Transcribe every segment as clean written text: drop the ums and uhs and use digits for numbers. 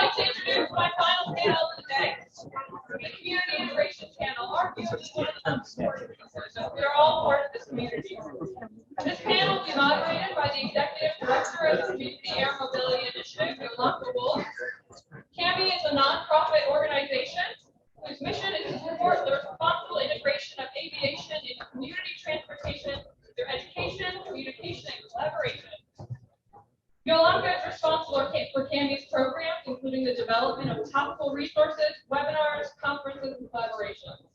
like to introduce my final panel of the day, the Community Integration Panel. Our community is one of the most important pieces, so we are all part of this community. This panel will be moderated by the Executive Director of the Community Air Mobility Initiative, Yolanka Wulff. CAMI is a nonprofit organization whose mission is to support the responsible integration of aviation into community transportation through education, communication, and collaboration. Yolanka is responsible for CAMI's programs, including the development of topical resources, webinars, conferences, and collaborations.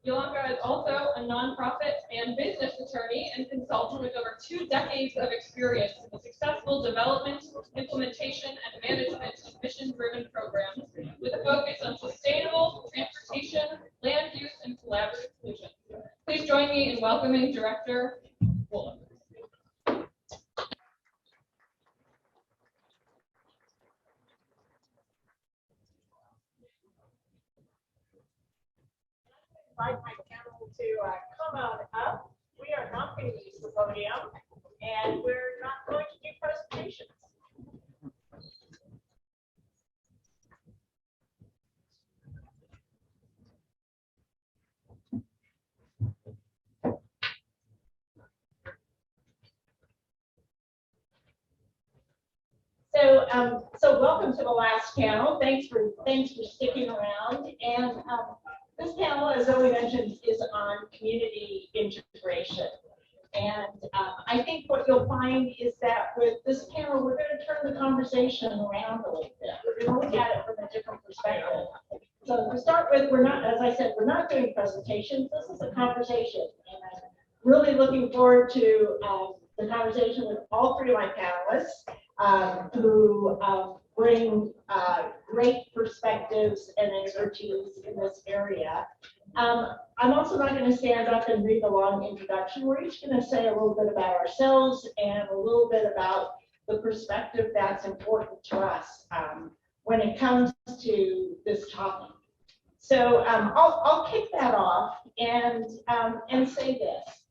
Yolanka is also a nonprofit and business attorney and consultant with over 2 decades of experience in the successful development, implementation, and management of mission-driven programs with a focus on sustainable transportation, land use, and collaborative solutions. Please join me in welcoming Director Wulff. Invite my panel to come on up. We are not going to use the podium, and we're not going to do presentations. So welcome to the last panel. Thanks for sticking around. And this panel, as Zoe mentioned, is on community integration. And I think what you'll find is that with this panel, we're going to turn the conversation around a little bit. We're going to look at it from a different perspective. So to start with, we're not, as I said, we're not doing presentations. This is a conversation. And I'm really looking forward to the conversation with all 3 of my panelists who bring great perspectives and expertise in this area. I'm also not going to stand up and read the long introduction. We're each going to say a little bit about ourselves and a little bit about the perspective that's important to us when it comes to this topic. So I'll kick that off and say this.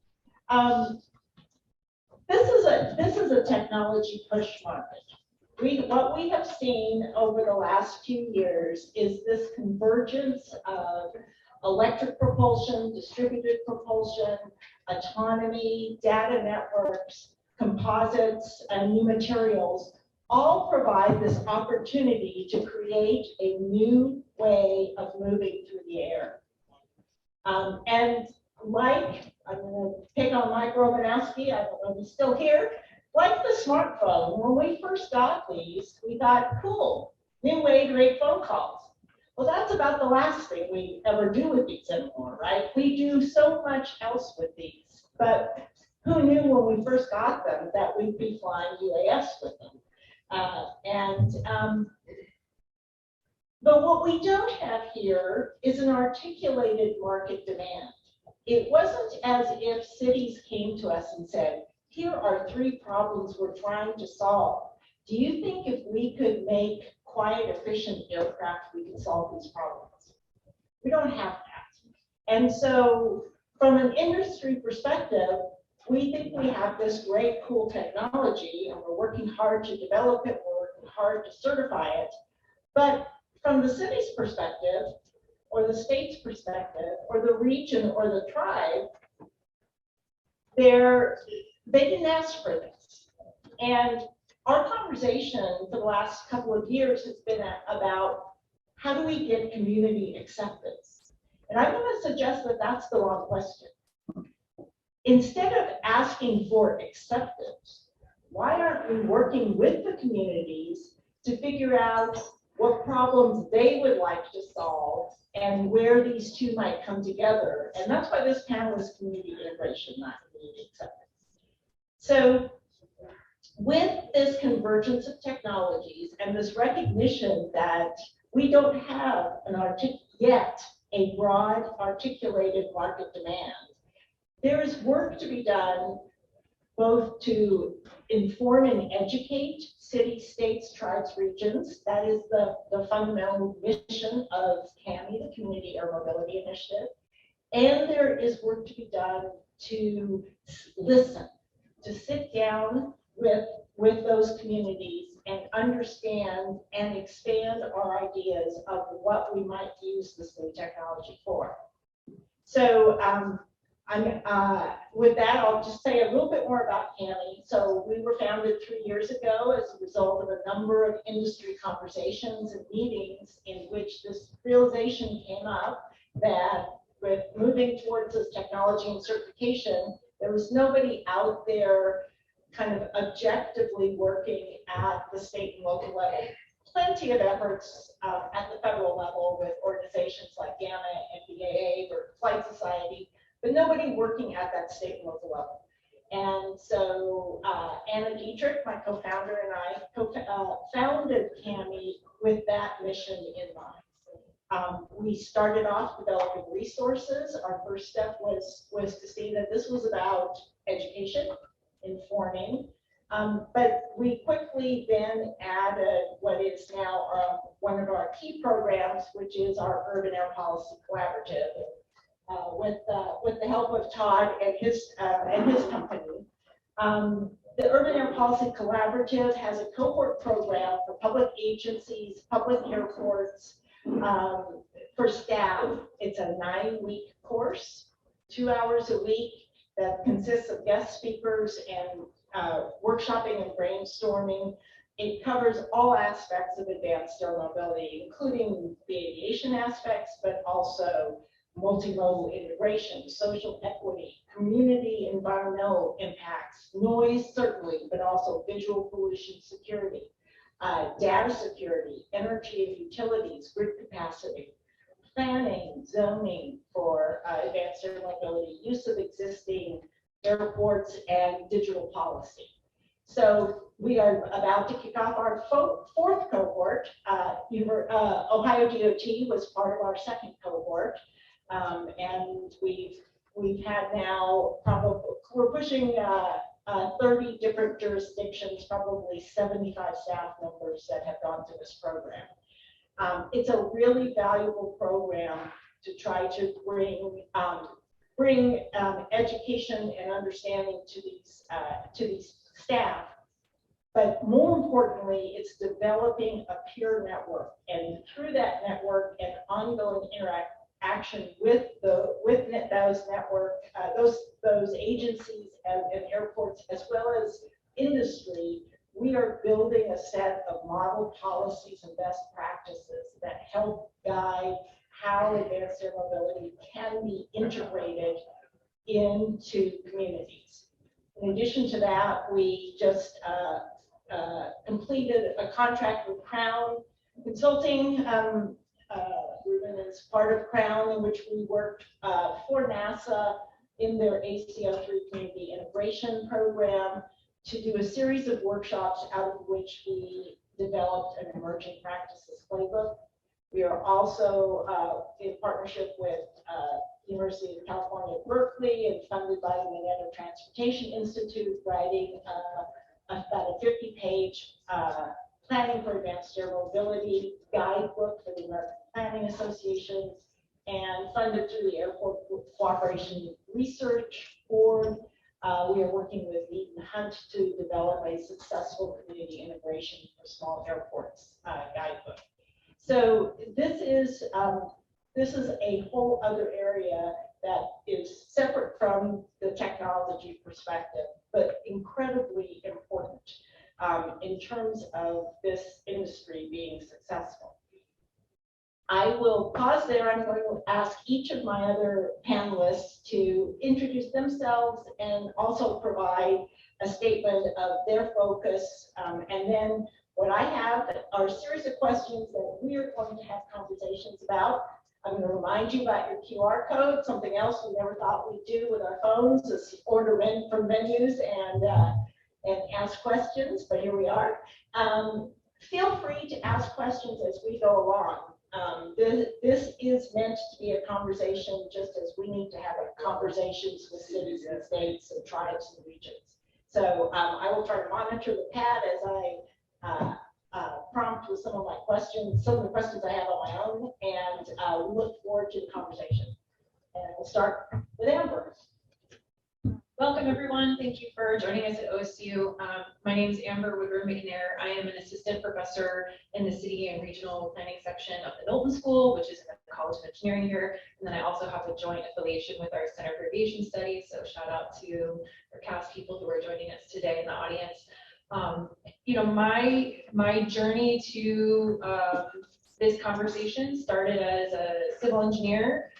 This is a technology push market. What we have seen over the last few years is this convergence of electric propulsion, distributed propulsion, autonomy, data networks, composites, and new materials all provide this opportunity to create a new way of moving through the air. And like, I'm going to pick on Mike Romanowski, I don't know if he's still here. Like the smartphone, when we first got these, we thought, cool, new way to make phone calls. Well, that's about the last thing we ever do with these anymore, right? We do so much else with these, but who knew when we first got them that we'd be flying UAS with them? But what we don't have here is an articulated market demand. It wasn't as if cities came to us and said, here are 3 problems we're trying to solve. Do you think if we could make quiet, efficient aircraft, we could solve these problems? We don't have that. And so from an industry perspective, we think we have this great, cool technology, and we're working hard to develop it, we're working hard to certify it. But from the city's perspective, or the state's perspective, or the region, or the tribe, they didn't ask for this. And our conversation for the last couple of years has been about how do we get community acceptance? And I'm going to suggest that that's the wrong question. Instead of asking for acceptance, why aren't we working with the communities to figure out what problems they would like to solve and where these 2 might come together? And that's why this panel is community integration, not community acceptance. So with this convergence of technologies and this recognition that we don't have yet a broad articulated market demand, there is work to be done both to inform and educate cities, states, tribes, regions. That is the fundamental mission of CAMI, the Community Air Mobility Initiative. And there is work to be done to listen, to sit down with those communities and understand and expand our ideas of what we might use this new technology for. So with that, I'll just say a little bit more about CAMI. So we were founded 3 years ago as a result of a number of industry conversations and meetings in which this realization came up that with moving towards this technology and certification, there was nobody out there kind of objectively working at the state and local level. Plenty of efforts at the federal level with organizations like GAMA, NBAA, or Flight Society, but nobody working at that state and local level. And so Anna Dietrich, my co-founder, and I founded CAMI with that mission in mind. We started off developing resources. Our first step was to see that this was about education, informing, but we quickly then added what is now one of our key programs, which is our Urban Air Policy Collaborative. With the help of Todd and his company. The Urban Air Policy Collaborative has a cohort program for public agencies, public airports, for staff. It's a 9-week course, 2 hours a week, that consists of guest speakers and workshopping and brainstorming. It covers all aspects of advanced air mobility, including the aviation aspects, but also multimodal integration, social equity, community environmental impacts, noise certainly, but also visual pollution security, data security, energy and utilities, grid capacity, planning, zoning for advanced air mobility, use of existing airports, and digital policy. So we are about to kick off our fourth cohort. Ohio DOT was part of our second cohort. And we've had now probably, we're pushing 30 different jurisdictions, probably 75 staff members that have gone through this program. It's a really valuable program to try to bring education and understanding to these staff. But more importantly, it's developing a peer network, and through that network and ongoing interaction with those network, those agencies and airports, as well as industry, we are building a set of model policies and best practices that help guide how advanced air mobility can be integrated into communities. In addition to that, we just completed a contract with Crown Consulting. Rubén is part of Crown, in which we worked for NASA in their ACO3 community integration program to do a series of workshops, out of which we developed an emerging practices playbook. We are also in partnership with University of California at Berkeley and funded by the McNair Transportation Institute, writing about a 50-page planning for advanced air mobility guidebook for the American Planning Association, and funded through the Airport Cooperation Research Board. We are working with Eaton Hunt to develop a successful community integration for small airports guidebook. So this is a whole other area that is separate from the technology perspective, but incredibly important in terms of this industry being successful. I will pause there. I'm going to ask each of my other panelists to introduce themselves and also provide a statement of their focus. And then what I have are a series of questions that we are going to have conversations about. I'm going to remind you about your QR code. Something else we never thought we'd do with our phones is order in from menus and ask questions, but here we are. Feel free to ask questions as we go along. This is meant to be a conversation, just as we need to have conversations with cities and states and tribes and regions. So I will try to monitor the pad as I prompt with some of my questions, some of the questions I have on my own, and we look forward to the conversation. And we'll start with Amber. Welcome, everyone. Thank you for joining us at OSU. My name is Amber Woodburn McNair. I am an assistant professor in the city and regional planning section of the Knowlton School, which is in the College of Engineering here. And then I also have a joint affiliation with our Center for Aviation Studies. So shout out to our CAS people who are joining us today in the audience. You know, my journey to this conversation started as a civil engineer.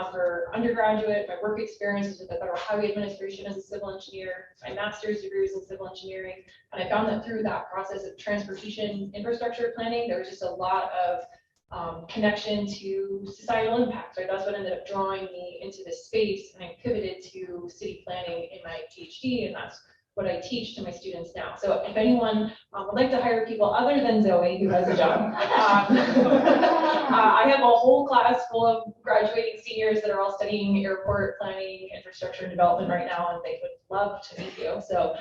For undergraduate, my work experience was with the Federal Highway Administration as a civil engineer. My master's degree was in civil engineering. And I found that through that process of transportation infrastructure planning, there was just a lot of connection to societal impacts, right? That's what ended up drawing me into this space. And I pivoted to city planning in my PhD, and that's what I teach to my students now. So if anyone would like to hire people other than Zoe, who has a job, I have a whole class full of graduating seniors that are all studying airport planning, infrastructure, and development right now, and they would love to meet you. So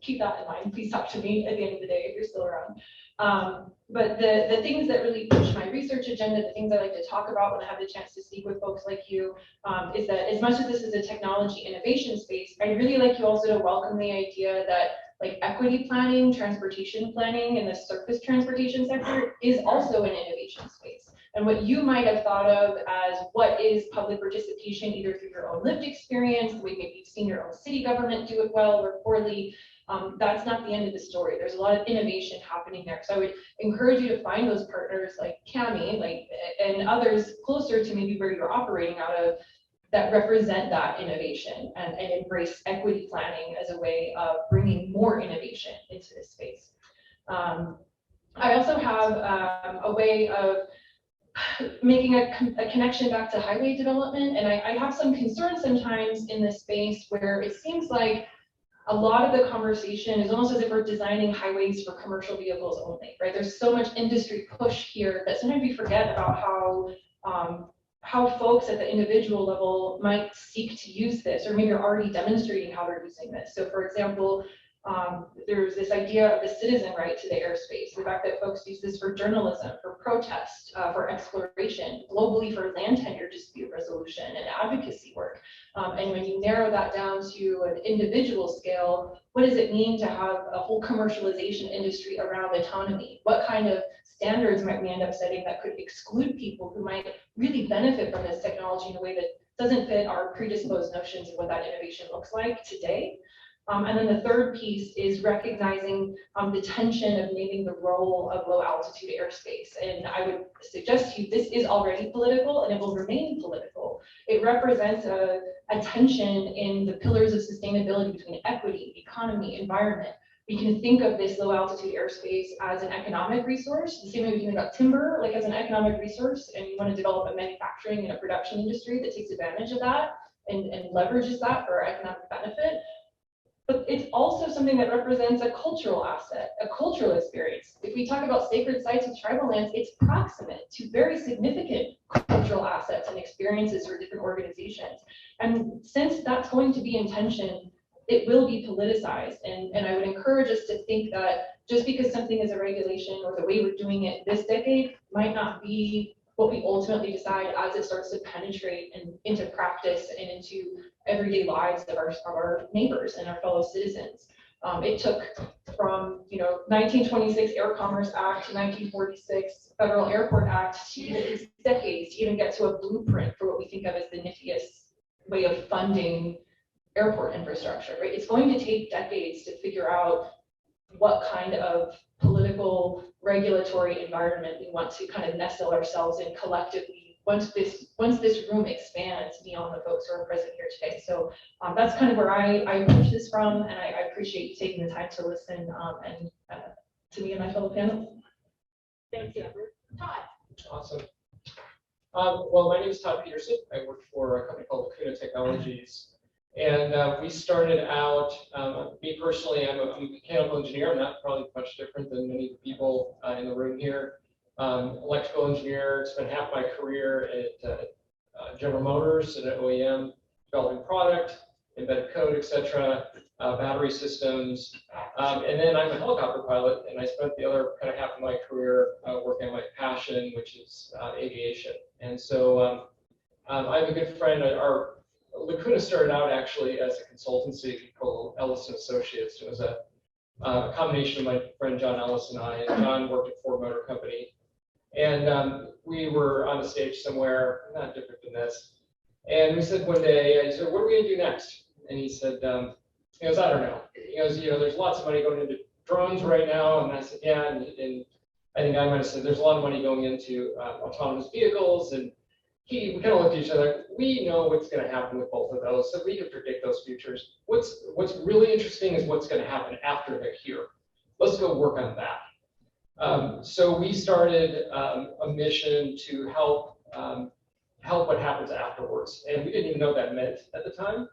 keep that in mind. Please talk to me at the end of the day if you're still around. But the things that really push my research agenda, the things I like to talk about when I have the chance to speak with folks like you, is that as much as this is a technology innovation space, I'd really like you also to welcome the idea that like equity planning, transportation planning in the surface transportation sector is also an innovation space. And what you might have thought of as what is public participation, either through your own lived experience, the way maybe you've seen your own city government do it well or poorly, that's not the end of the story. There's a lot of innovation happening there. So I would encourage you to find those partners like Cami, and others closer to maybe where you're operating out of that represent that innovation and embrace equity planning as a way of bringing more innovation into this space. I also have a way of making a connection back to highway development. And I have some concerns sometimes in this space where it seems like a lot of the conversation is almost as if we're designing highways for commercial vehicles only, right? There's so much industry push here that sometimes we forget about how folks at the individual level might seek to use this, or maybe are already demonstrating how they're using this. So for example, there's this idea of the citizen right to the airspace, the fact that folks use this for journalism, for protest, for exploration, globally for land tenure dispute resolution and advocacy work. And when you narrow that down to an individual scale, what does it mean to have a whole commercialization industry around autonomy? What kind of standards might we end up setting that could exclude people who might really benefit from this technology in a way that doesn't fit our predisposed notions of what that innovation looks like today? And then the third piece is recognizing the tension of naming the role of low altitude airspace. And I would suggest to you, this is already political and it will remain political. It represents a tension in the pillars of sustainability between equity, economy, environment. We can think of this low altitude airspace as an economic resource, the same way we think about timber, like as an economic resource, and you want to develop a manufacturing and a production industry that takes advantage of that and leverages that for economic benefit. But it's also something that represents a cultural asset, a cultural experience. If we talk about sacred sites of tribal lands, it's proximate to very significant cultural assets and experiences for different organizations. And since that's going to be in tension, it will be politicized. And I would encourage us to think that just because something is a regulation or the way we're doing it this decade might not be what we ultimately decide as it starts to penetrate into practice and into everyday lives of our neighbors and our fellow citizens. It took from 1926 Air Commerce Act to 1946 Federal Airport Act to these decades to even get to a blueprint for what we think of as the niftiest way of funding airport infrastructure, right? It's going to take decades to figure out what kind of political regulatory environment we want to kind of nestle ourselves in collectively once this room expands beyond the folks who are present here today. So that's kind of where I approach this from, and I appreciate you taking the time to listen and to me and my fellow panelists. Thank you. Todd. Awesome. Well, my name is Todd Peterson. I work for a company called Lacuna Technologies. And we started out, me personally, I'm a mechanical engineer. I'm not probably much different than many people in the room here. Electrical engineer, spent half my career at General Motors, at an OEM, developing product, embedded code, etc., battery systems. And then I'm a helicopter pilot, and I spent the other kind of half of my career working on my passion, which is aviation. And so I have a good friend, Lacuna started out actually as a consultancy called Ellis and Associates. It was a combination of my friend John Ellis and I. And John worked at Ford Motor Company. And we were on a stage somewhere, not different than this. And we said one day, I said, what are we going to do next? And he said, he goes, I don't know. He goes, there's lots of money going into drones right now. And I said, yeah. And I think I might have said, there's a lot of money going into autonomous vehicles. And we kind of looked at each other. We know what's going to happen with both of those, so we can predict those futures. What's really interesting is what's going to happen after they're here. Let's go work on that. So we started a mission to help what happens afterwards, and we didn't even know what that meant at the time.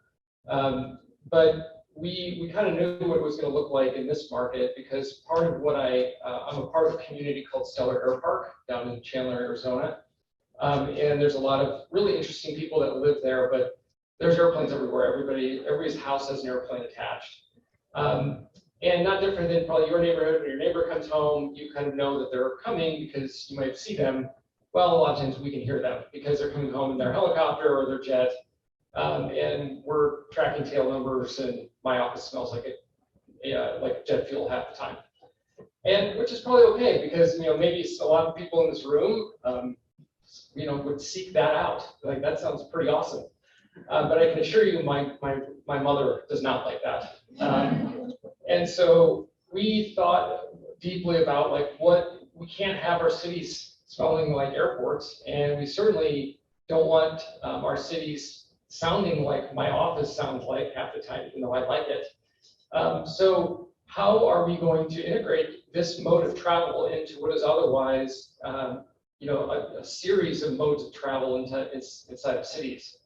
But we kind of knew what it was going to look like in this market, because part of what I'm a part of a community called Stellar Air Park down in Chandler, Arizona. And there's a lot of really interesting people that live there, but there's airplanes everywhere. Everybody's house has an airplane attached. And not different than probably your neighborhood. When your neighbor comes home, you kind of know that they're coming because you might see them. Well, a lot of times we can hear them because they're coming home in their helicopter or their jet. And we're tracking tail numbers, and my office smells like jet fuel half the time. And which is probably okay, because maybe a lot of people in this room would seek that out. Like, that sounds pretty awesome. But I can assure you, my mother does not like that. And so we thought deeply about we can't have our cities smelling like airports, and we certainly don't want our cities sounding like my office sounds like half the time, even though I like it. So how are we going to integrate this mode of travel into what is otherwise a series of modes of travel inside of cities?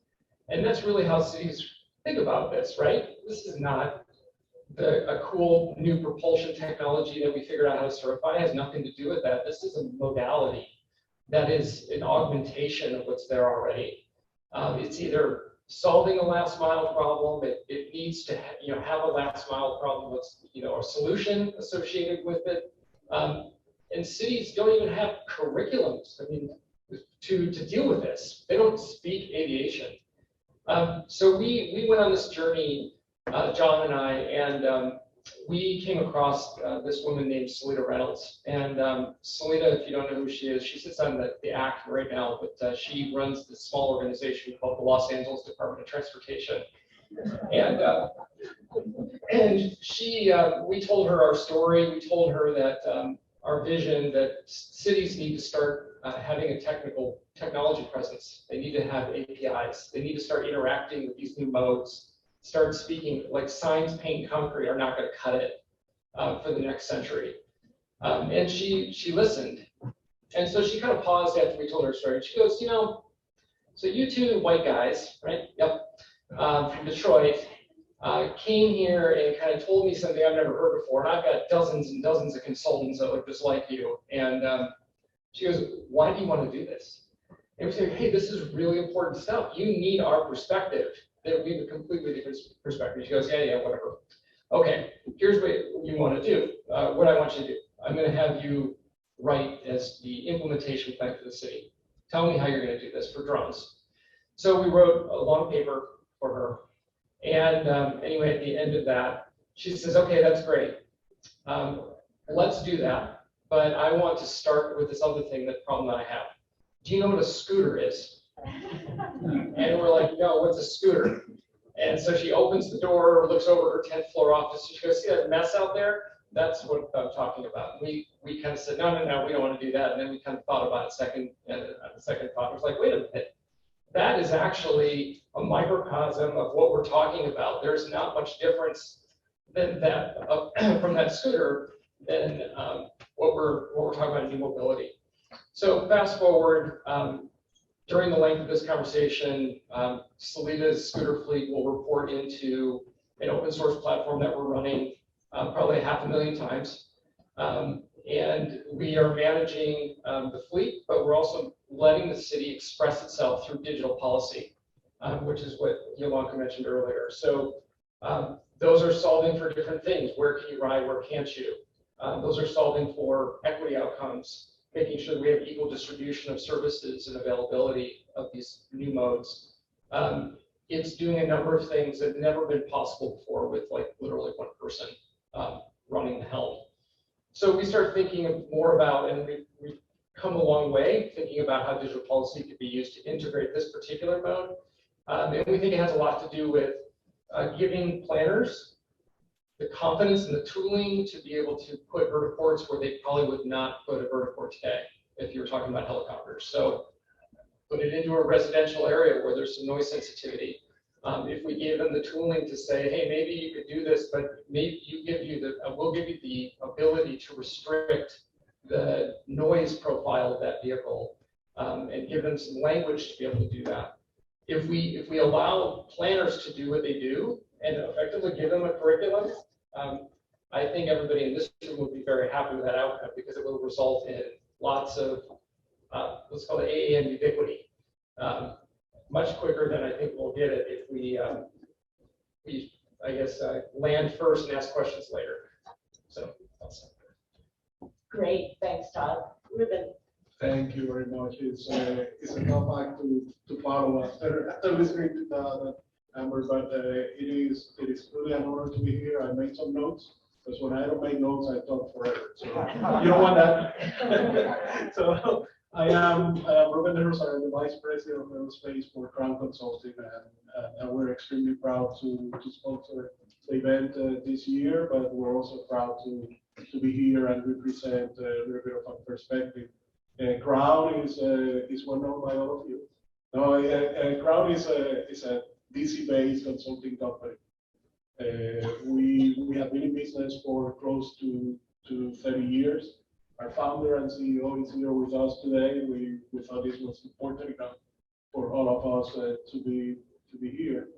And that's really how cities think about this, right? This is not a cool new propulsion technology that we figured out how to certify. It has nothing to do with that. This is a modality that is an augmentation of what's there already. It's either solving a last mile problem. It needs to have a last mile problem with a solution associated with it. And cities don't even have curriculums, to deal with this. They don't speak aviation. So we went on this journey, John and I, and we came across this woman named Selena Reynolds. And Selena, if you don't know who she is, she sits on the ACT right now, but she runs this small organization called the Los Angeles Department of Transportation. And she, we told her our story. We told her that our vision that cities need to start having a technology presence. They need to have APIs. They need to start interacting with these new modes, start speaking. Like, signs, paint, concrete are not going to cut it for the next century. And she listened. And so she kind of paused after we told her story. She goes, so you two white guys, right? Yep. From Detroit, came here and kind of told me something I've never heard before. And I've got dozens and dozens of consultants that look just like you. And she goes, why do you want to do this? And we say, hey, this is really important stuff. You need our perspective. That we have a completely different perspective. She goes, yeah, whatever. Okay, here's what you want to do. What I want you to do. I'm going to have you write as the implementation plan for the city. Tell me how you're going to do this for drones. So we wrote a long paper for her. And anyway, at the end of that, she says, okay, that's great. Let's do that. But I want to start with this other problem that I have. Do you know what a scooter is? And we're like, no, what's a scooter? And so she opens the door, looks over her 10th floor office, and she goes, see that mess out there? That's what I'm talking about. We kind of said, no, we don't want to do that. And then we kind of thought about it the second thought was like, wait a minute. That is actually a microcosm of what we're talking about. There's not much difference than that from that scooter than what we're talking about in new mobility. So fast forward, during the length of this conversation, Selena's scooter fleet will report into an open source platform that we're running probably 500,000 times. And we are managing the fleet, but we're also letting the city express itself through digital policy, which is what Yolanka mentioned earlier. So those are solving for different things. Where can you ride? Where can't you? Those are solving for equity outcomes, making sure that we have equal distribution of services and availability of these new modes. it's doing a number of things that have never been possible before with like literally one person running the helm. So we start thinking more about, and we've come a long way thinking about how digital policy could be used to integrate this particular mode. And we think it has a lot to do with giving planners the confidence and the tooling to be able to put vertiports where they probably would not put a vertiport today if you were talking about helicopters. So put it into a residential area where there's some noise sensitivity. If we gave them the tooling to say, hey, maybe you could do this, but maybe we'll give you the ability to restrict the noise profile of that vehicle, and give them some language to be able to do that. If we allow planners to do what they do and effectively give them a curriculum, I think everybody in this room will be very happy with that outcome, because it will result in lots of what's called AAM ubiquity, much quicker than I think we'll get it if we land first and ask questions later. So that's it. Great, thanks, Todd. Rubén. Thank you very much. It's a tough act to follow after listening to that, Amber, but it is really an honor to be here. I made some notes, because when I don't make notes, I talk forever. So you don't want that. So I am Rubén de Rosario, the Vice President of Aerospace for Crown Consulting, and we're extremely proud to sponsor the event this year, but we're also proud to be here and represent a little bit of a perspective. Crown is well known by all of you. No, Crown is a DC-based consulting company. We have been in business for close to 30 years. Our founder and CEO is here with us today. We thought this was important enough for all of us to be here.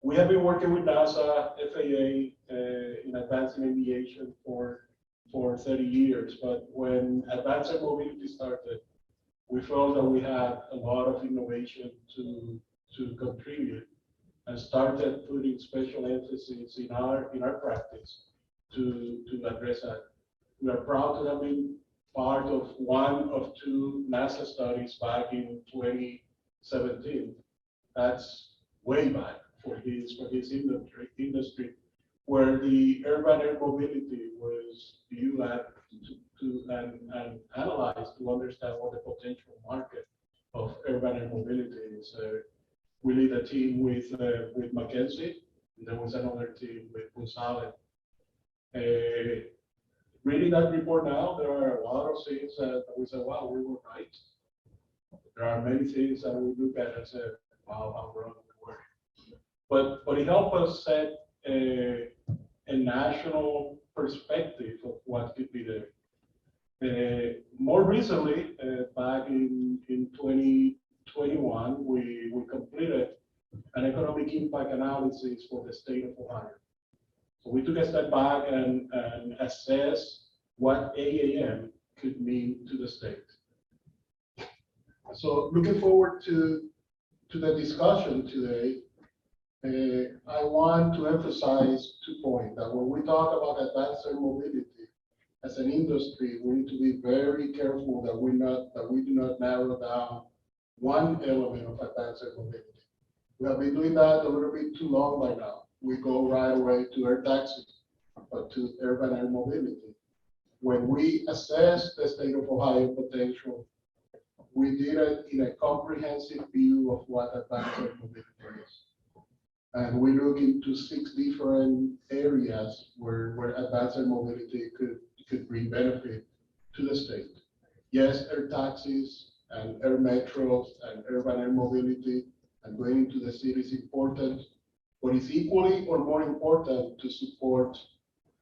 We have been working with NASA, FAA in advancing aviation for 30 years, but when advanced air mobility started, we felt that we had a lot of innovation to contribute, and started putting special emphasis in our practice to address that. We are proud to have been part of one of two NASA studies back in 2017. That's way back for his industry, where the urban air mobility was viewed at and analyzed to understand what the potential market of urban air mobility is. We lead a team with McKenzie, and there was another team with Wulff. Reading that report now, there are a lot of things that we say, wow, we were right. There are many things that we look at and say, wow, how wrong we were. But it helped us set a national perspective of what could be there. More recently, back in 2021, we completed an economic impact analysis for the state of Ohio. So we took a step back and assessed what AAM could mean to the state. So looking forward to the discussion today, I want to emphasize 2 points. That when we talk about advanced air mobility as an industry, we need to be very careful that we do not narrow down one element of advanced air mobility. We have been doing that a little bit too long by now. We go right away to air taxis, but to urban air mobility. When we assess the state of Ohio potential, we did it in a comprehensive view of what advanced air mobility is. And we look into 6 different areas where advanced air mobility could bring benefit to the state. Yes, air taxis and air metros and urban air mobility and going into the city is important, but it's equally or more important to support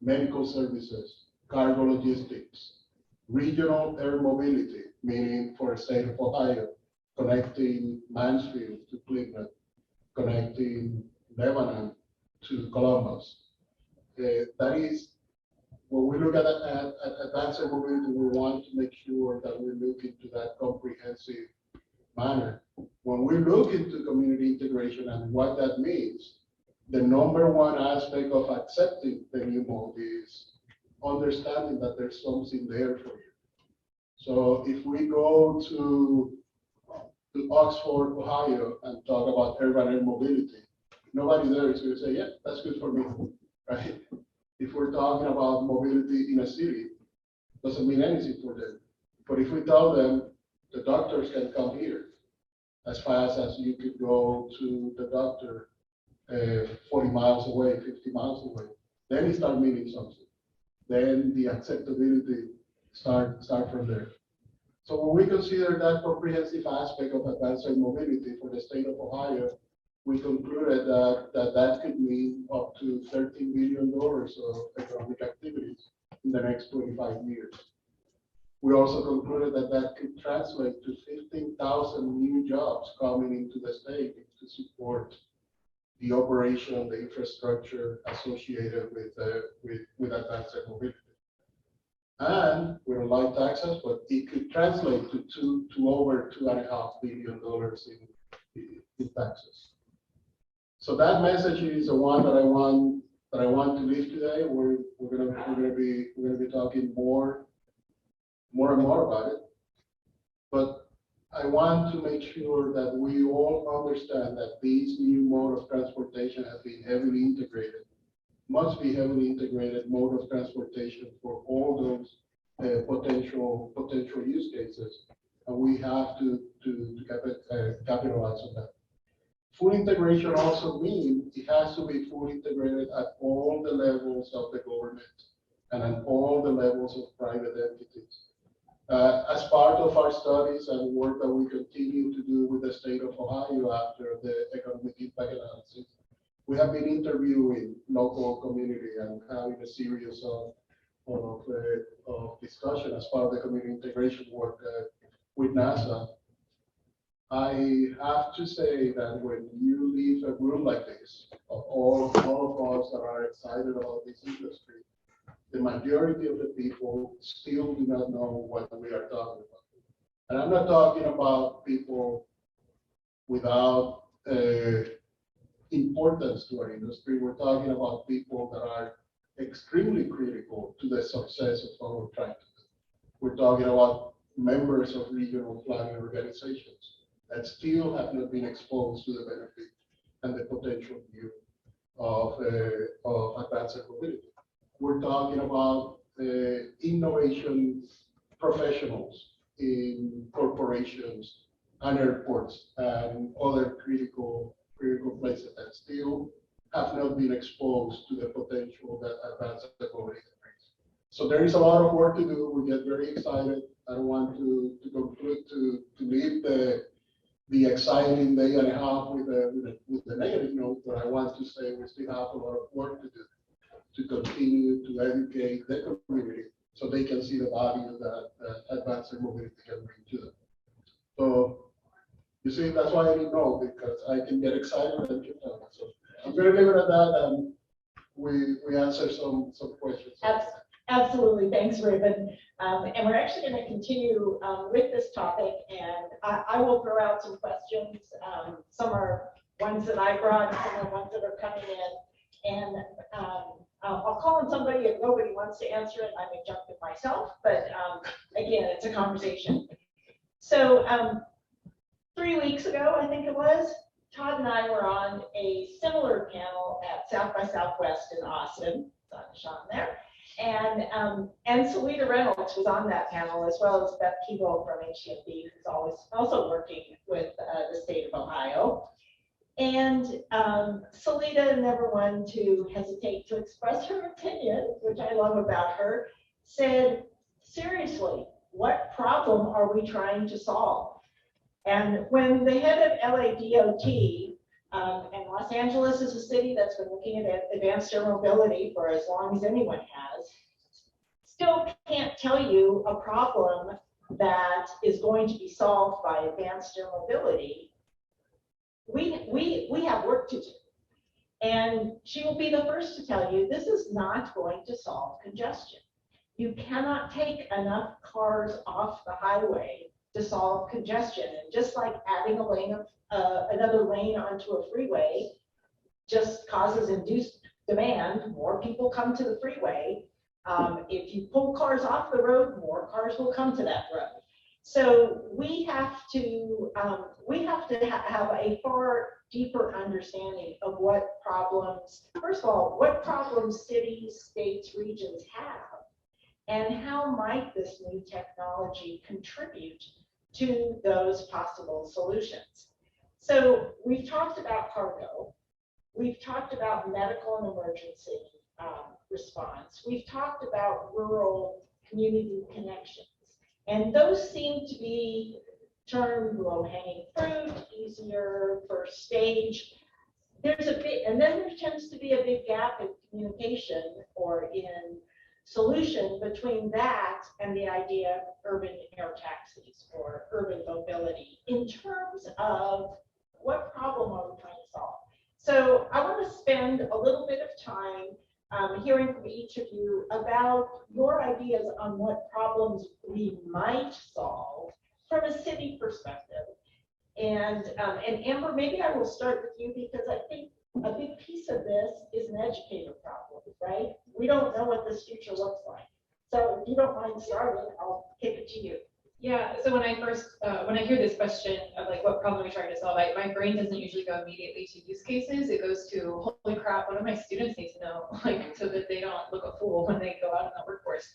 medical services, cargo logistics, regional air mobility, meaning for the state of Ohio, connecting Mansfield to Cleveland, connecting Lebanon to Columbus. That is, when we look at advanced air mobility, we want to make sure that we look into that comprehensive manner. When we look into community integration and what that means, the #1 aspect of accepting the new mode is understanding that there's something there for you. So if we go to Oxford, Ohio, and talk about urban air mobility, nobody there is going to say, yeah, that's good for me, right? If we're talking about mobility in a city, doesn't mean anything for them. But if we tell them the doctors can come here as fast as you could go to the doctor 40 miles away, 50 miles away, then it starts meaning something. Then the acceptability start from there. So when we consider that comprehensive aspect of advanced mobility for the state of Ohio, we concluded that could mean up to $13 billion of economic activities in the next 25 years. We also concluded that could translate to 15,000 new jobs coming into the state to support the operation, the infrastructure associated with advanced mobility. And we don't like taxes, but it could translate to over $2.5 billion in taxes. So that message is the one that I want to leave today. We're gonna be talking more and more about it. But I want to make sure that we all understand that this new mode of transportation has been heavily integrated, must be heavily integrated mode of transportation for all those potential use cases, and we have to capitalize on that. Full integration also means it has to be fully integrated at all the levels of the government and at all the levels of private entities. As part of our studies and work that we continue to do with the state of Ohio after the economic impact analysis, we have been interviewing local community and having a series of discussion as part of the community integration work with NASA. I have to say that when you leave a room like this, of all of us that are excited about this industry, the majority of the people still do not know what we are talking about. And I'm not talking about people without importance to our industry. We're talking about people that are extremely critical to the success of what we're trying to do. We're talking about members of regional planning organizations that still have not been exposed to the benefit and the potential view of advanced mobility. We're talking about innovation professionals in corporations and airports and other critical places that still have not been exposed to the potential that advanced mobility brings. So there is a lot of work to do. We get very excited. I don't want to conclude to leave the exciting day and a half with the negative note, but I want to say we still have a lot of work to do to continue to educate the community so they can see the value that advanced mobility can bring to them. So you see, that's why I didn't know, because I can get excited and keep talking. So I'm going to leave it at that, and we answer some questions. Absolutely, thanks, Rubén. And we're actually going to continue with this topic, and I will throw out some questions. Some are ones that I brought, some are ones that are coming in, and I'll call on somebody if nobody wants to answer it. I may jump in myself, but again, it's a conversation. So 3 weeks ago, I think it was, Todd and I were on a similar panel at South by Southwest in Austin. Sean there. And Selena Reynolds was on that panel, as well as Beth Keeble from HCMB, who's also working with the state of Ohio. And Selena, never one to hesitate to express her opinion, which I love about her, said, seriously, what problem are we trying to solve? And when the head of LADOT, and Los Angeles is a city that's been looking at advanced air mobility for as long as anyone has, still can't tell you a problem that is going to be solved by advanced air mobility. We have work to do. And she will be the first to tell you this is not going to solve congestion. You cannot take enough cars off the highway to solve congestion. And just like adding a lane of another lane onto a freeway just causes induced demand, more people come to the freeway. If you pull cars off the road, more cars will come to that road. So we have to have a far deeper understanding of what problems, first of all, what problems cities, states, regions have, and how might this new technology contribute to those possible solutions. So we've talked about cargo. We've talked about medical and emergency response. We've talked about rural community connections. And those seem to be termed low-hanging fruit, easier, first stage. There's a big, and then there tends to be a big gap in communication or in solution between that and the idea of urban air taxis or urban mobility in terms of what problem are we trying to solve. So I want to spend a little bit of time hearing from each of you about your ideas on what problems we might solve from a city perspective. And Amber, maybe I will start with you because I think a big piece of this is an educator problem, right? We don't know what this future looks like. So if you don't mind starting, I'll kick it to you. Yeah, so when I hear this question of like what problem are we trying to solve, my brain doesn't usually go immediately to use cases. It goes to, holy crap, what do my students need to know, like so that they don't look a fool when they go out in the workforce.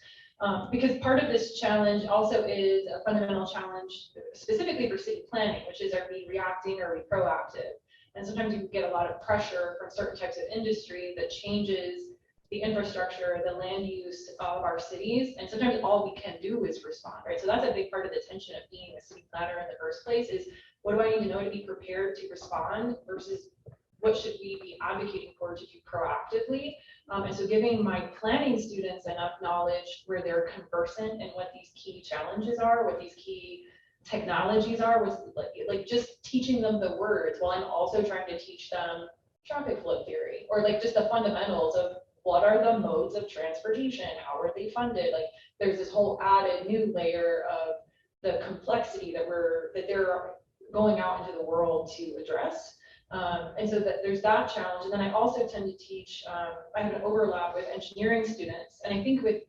Because part of this challenge also is a fundamental challenge specifically for city planning, which is are we reacting or are we proactive? And sometimes you get a lot of pressure from certain types of industry that changes the infrastructure, the land use of our cities, and sometimes all we can do is respond, right? So that's a big part of the tension of being a city planner in the first place is what do I need to know to be prepared to respond versus what should we be advocating for to do proactively? And so giving my planning students enough knowledge where they're conversant in what these key challenges are, what these key technologies are, was like just teaching them the words while I'm also trying to teach them traffic flow theory or like just the fundamentals of what are the modes of transportation, how are they funded? Like there's this whole added new layer of the complexity that they're going out into the world to address. And so that there's that challenge. And then I also tend to teach, I have an overlap with engineering students. And I think with,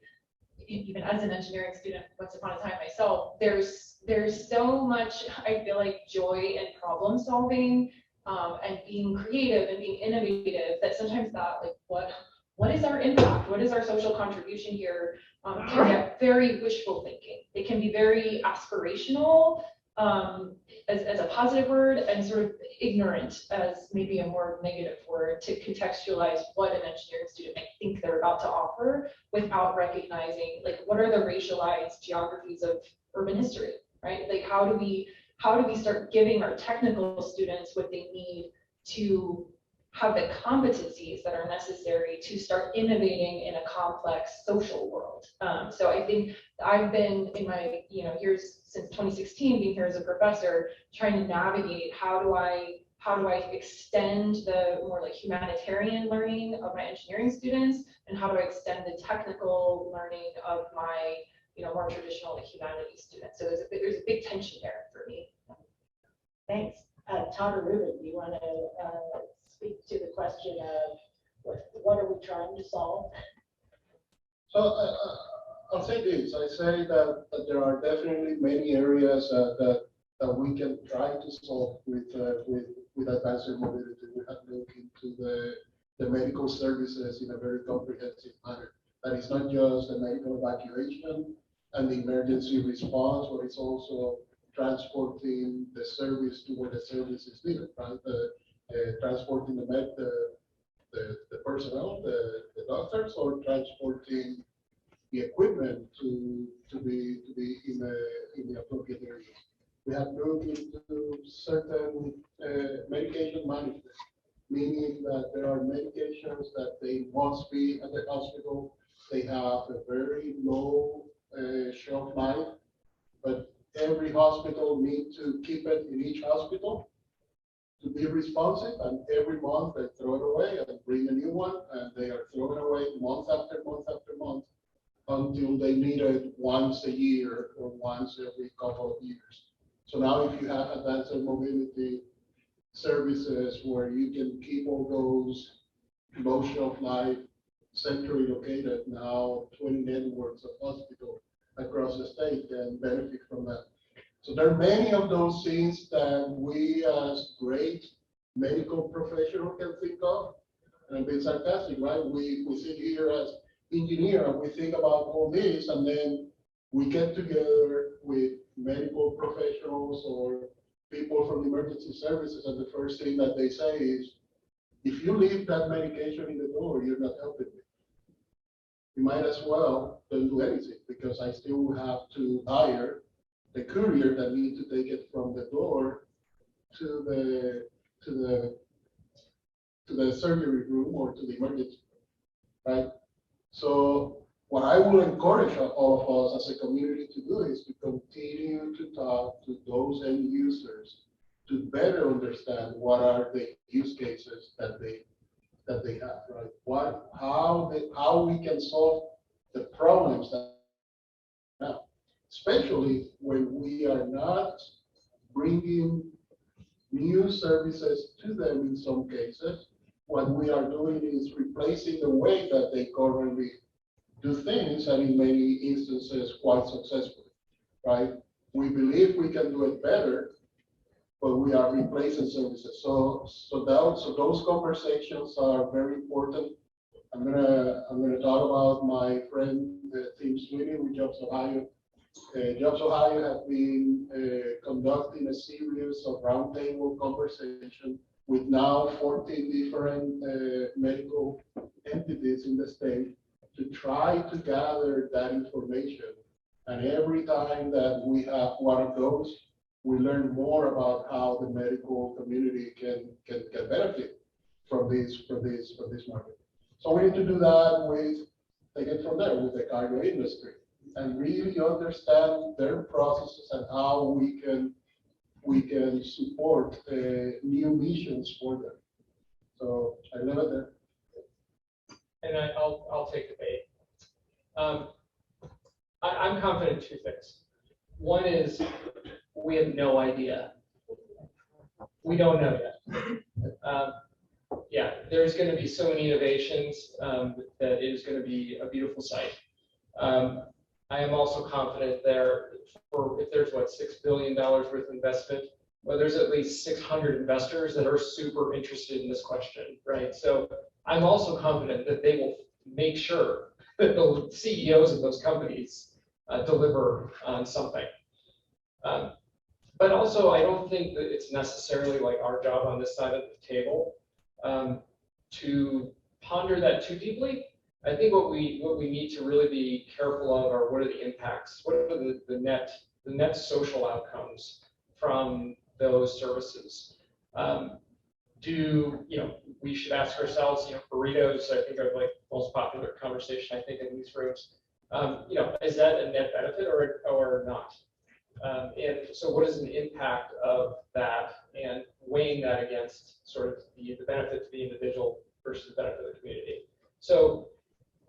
even as an engineering student, once upon a time myself, there's so much, I feel like, joy in problem solving and being creative and being innovative that sometimes that like, what is our impact? What is our social contribution here? Can get very wishful thinking. It can be very aspirational as a positive word and sort of ignorant as maybe a more negative word to contextualize what an engineering student might think they're about to offer without recognizing like what are the racialized geographies of urban history, right? Like how do we start giving our technical students what they need to have the competencies that are necessary to start innovating in a complex social world. So I think I've been in my years since 2016 being here as a professor, trying to navigate how do I extend the more like humanitarian learning of my engineering students, and how do I extend the technical learning of my more traditional like humanities students. So there's a big tension there for me. Thanks. Todd or Rubén, do you want to speak to the question of what are we trying to solve? So I'll say this. I say that there are definitely many areas that we can try to solve with advanced air mobility. We have looked into the medical services in a very comprehensive manner. That is not just the medical evacuation and the emergency response, but it's also transporting the service to where the service is needed, right? Transporting the personnel, the doctors, or transporting the equipment to be in the appropriate areas. We have looked into certain medication management, meaning that there are medications that they must be at the hospital. They have a very low shelf life, but every hospital needs to keep it in each hospital to be responsive, and every month they throw it away and bring a new one, and they are throwing away month after month after month until they need it once a year or once every couple of years. So now if you have advanced air mobility services where you can keep all those low shelf life centrally located, now 20 networks of hospitals across the state can benefit from that. So there are many of those things that we as great medical professionals can think of. And I'm being sarcastic, right? We sit here as engineers and we think about all this, and then we get together with medical professionals or people from emergency services, and the first thing that they say is, if you leave that medication in the door, you're not helping me. You might as well don't do anything, because I still have to hire the courier that needs to take it from the door to the surgery room or to the emergency room, right? So what I will encourage all of us as a community to do is to continue to talk to those end users to better understand what are the use cases that they have, right? How we can solve the problems that now, especially when we are not bringing new services to them in some cases. What we are doing is replacing the way that they currently do things, and in many instances quite successfully, right? We believe we can do it better, but we are replacing services. So those conversations are very important. I'm gonna talk about my friend Tim Sweeney with Jobs Ohio. Jobs Ohio have been conducting a series of roundtable conversations with now 14 different medical entities in the state to try to gather that information. And every time that we have one of those, we learn more about how the medical community can benefit from this market. So we need to do that take it from there with the cargo industry and really understand their processes and how we can support new missions for them. So I leave it there. And I'll take the bait. I'm confident in two things. One is we have no idea. We don't know yet. Yeah, there's going to be so many innovations that it is going to be a beautiful sight. I am also confident if there's $6 billion worth of investment, well, there's at least 600 investors that are super interested in this question, right? So I'm also confident that they will make sure that the CEOs of those companies deliver on something. But also, I don't think that it's necessarily like our job on this side of the table to ponder that too deeply. I think what we need to really be careful of are what are the impacts, what are the net social outcomes from those services. We should ask ourselves, burritos, I think, are like the most popular conversation, I think, in these rooms. Is that a net benefit or not? And so what is the impact of that, and weighing that against sort of the benefit to the individual versus the benefit of the community. So,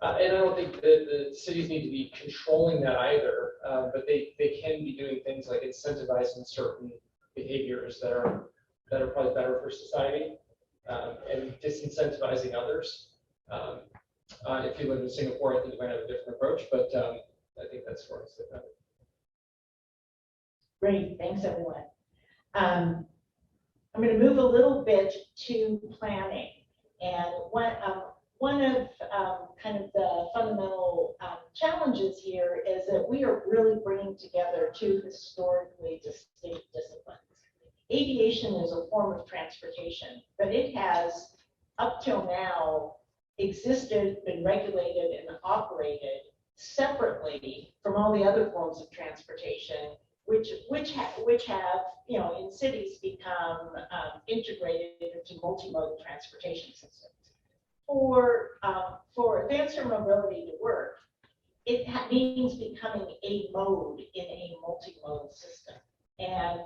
and I don't think that the cities need to be controlling that either, but they can be doing things like incentivizing certain behaviors that are probably better for society, and disincentivizing others. If you live in Singapore, I think you might have a different approach, but I think that's where it's at. Great, thanks everyone. I'm going to move a little bit to planning, and one of kind of the fundamental challenges here is that we are really bringing together two historically distinct disciplines. Aviation is a form of transportation, but it has up till now existed, been regulated, and operated separately from all the other forms of transportation, which have in cities become integrated into multimodal transportation systems. For advanced air mobility to work, it means becoming a mode in a multimodal system. And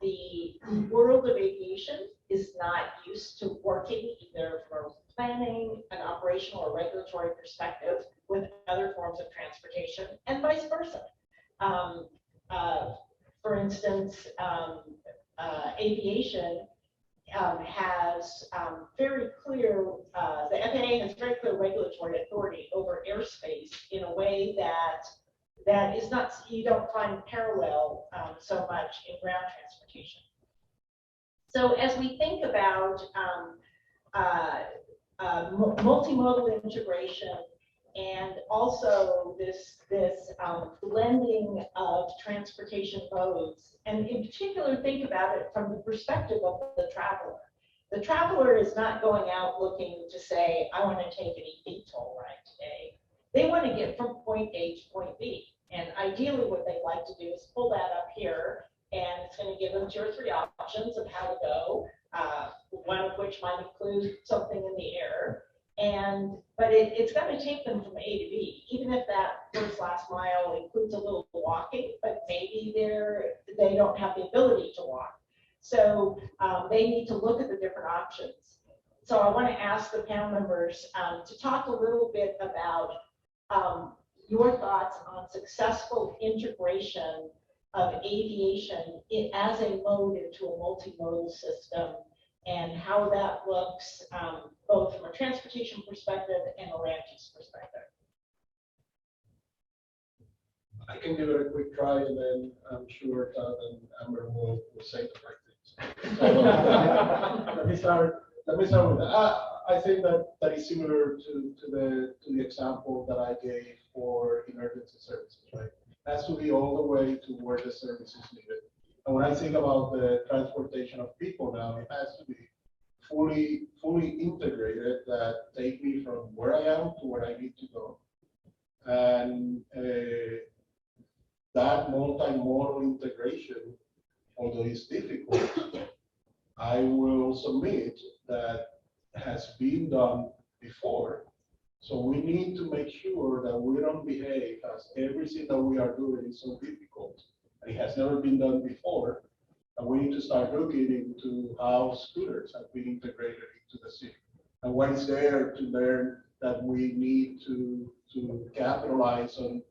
the world of aviation is not used to working either from planning, an operational or regulatory perspective with other forms of transportation, and vice versa. For instance, aviation has very clear, the FAA has very clear regulatory authority over airspace in a way that that is not, you don't find parallel so much in ground transportation. So as we think about multimodal integration and also this blending of transportation modes, and in particular think about it from the perspective of the traveler. The traveler is not going out looking to say, I want to take an EV toll ride today. They want to get from point A to point B. And ideally what they'd like to do is pull that up here, and it's going to give them 2 or 3 options of how to go, one of which might include something in the air. But it's going to take them from A to B, even if that first last mile includes a little walking, but maybe they don't have the ability to walk. So they need to look at the different options. So I want to ask the panel members to talk a little bit about your thoughts on successful integration of aviation as a mode into a multimodal system, and how that looks both from a transportation perspective and a land use perspective. I can give it a quick try, and then I'm sure Todd and Amber will say the right things. So, let me start with that. I think that is similar to the example that I gave for emergency services, right? It has to be all the way to where the service is needed. And when I think about the transportation of people now, it has to be fully integrated, that take me from where I am to where I need to go. And that multimodal integration, although it's difficult, I will submit that has been done before. So we need to make sure that we don't behave as everything that we are doing is so difficult, and it has never been done before. And we need to start looking into how scooters have been integrated into the city, and what is there to learn that we need to capitalize on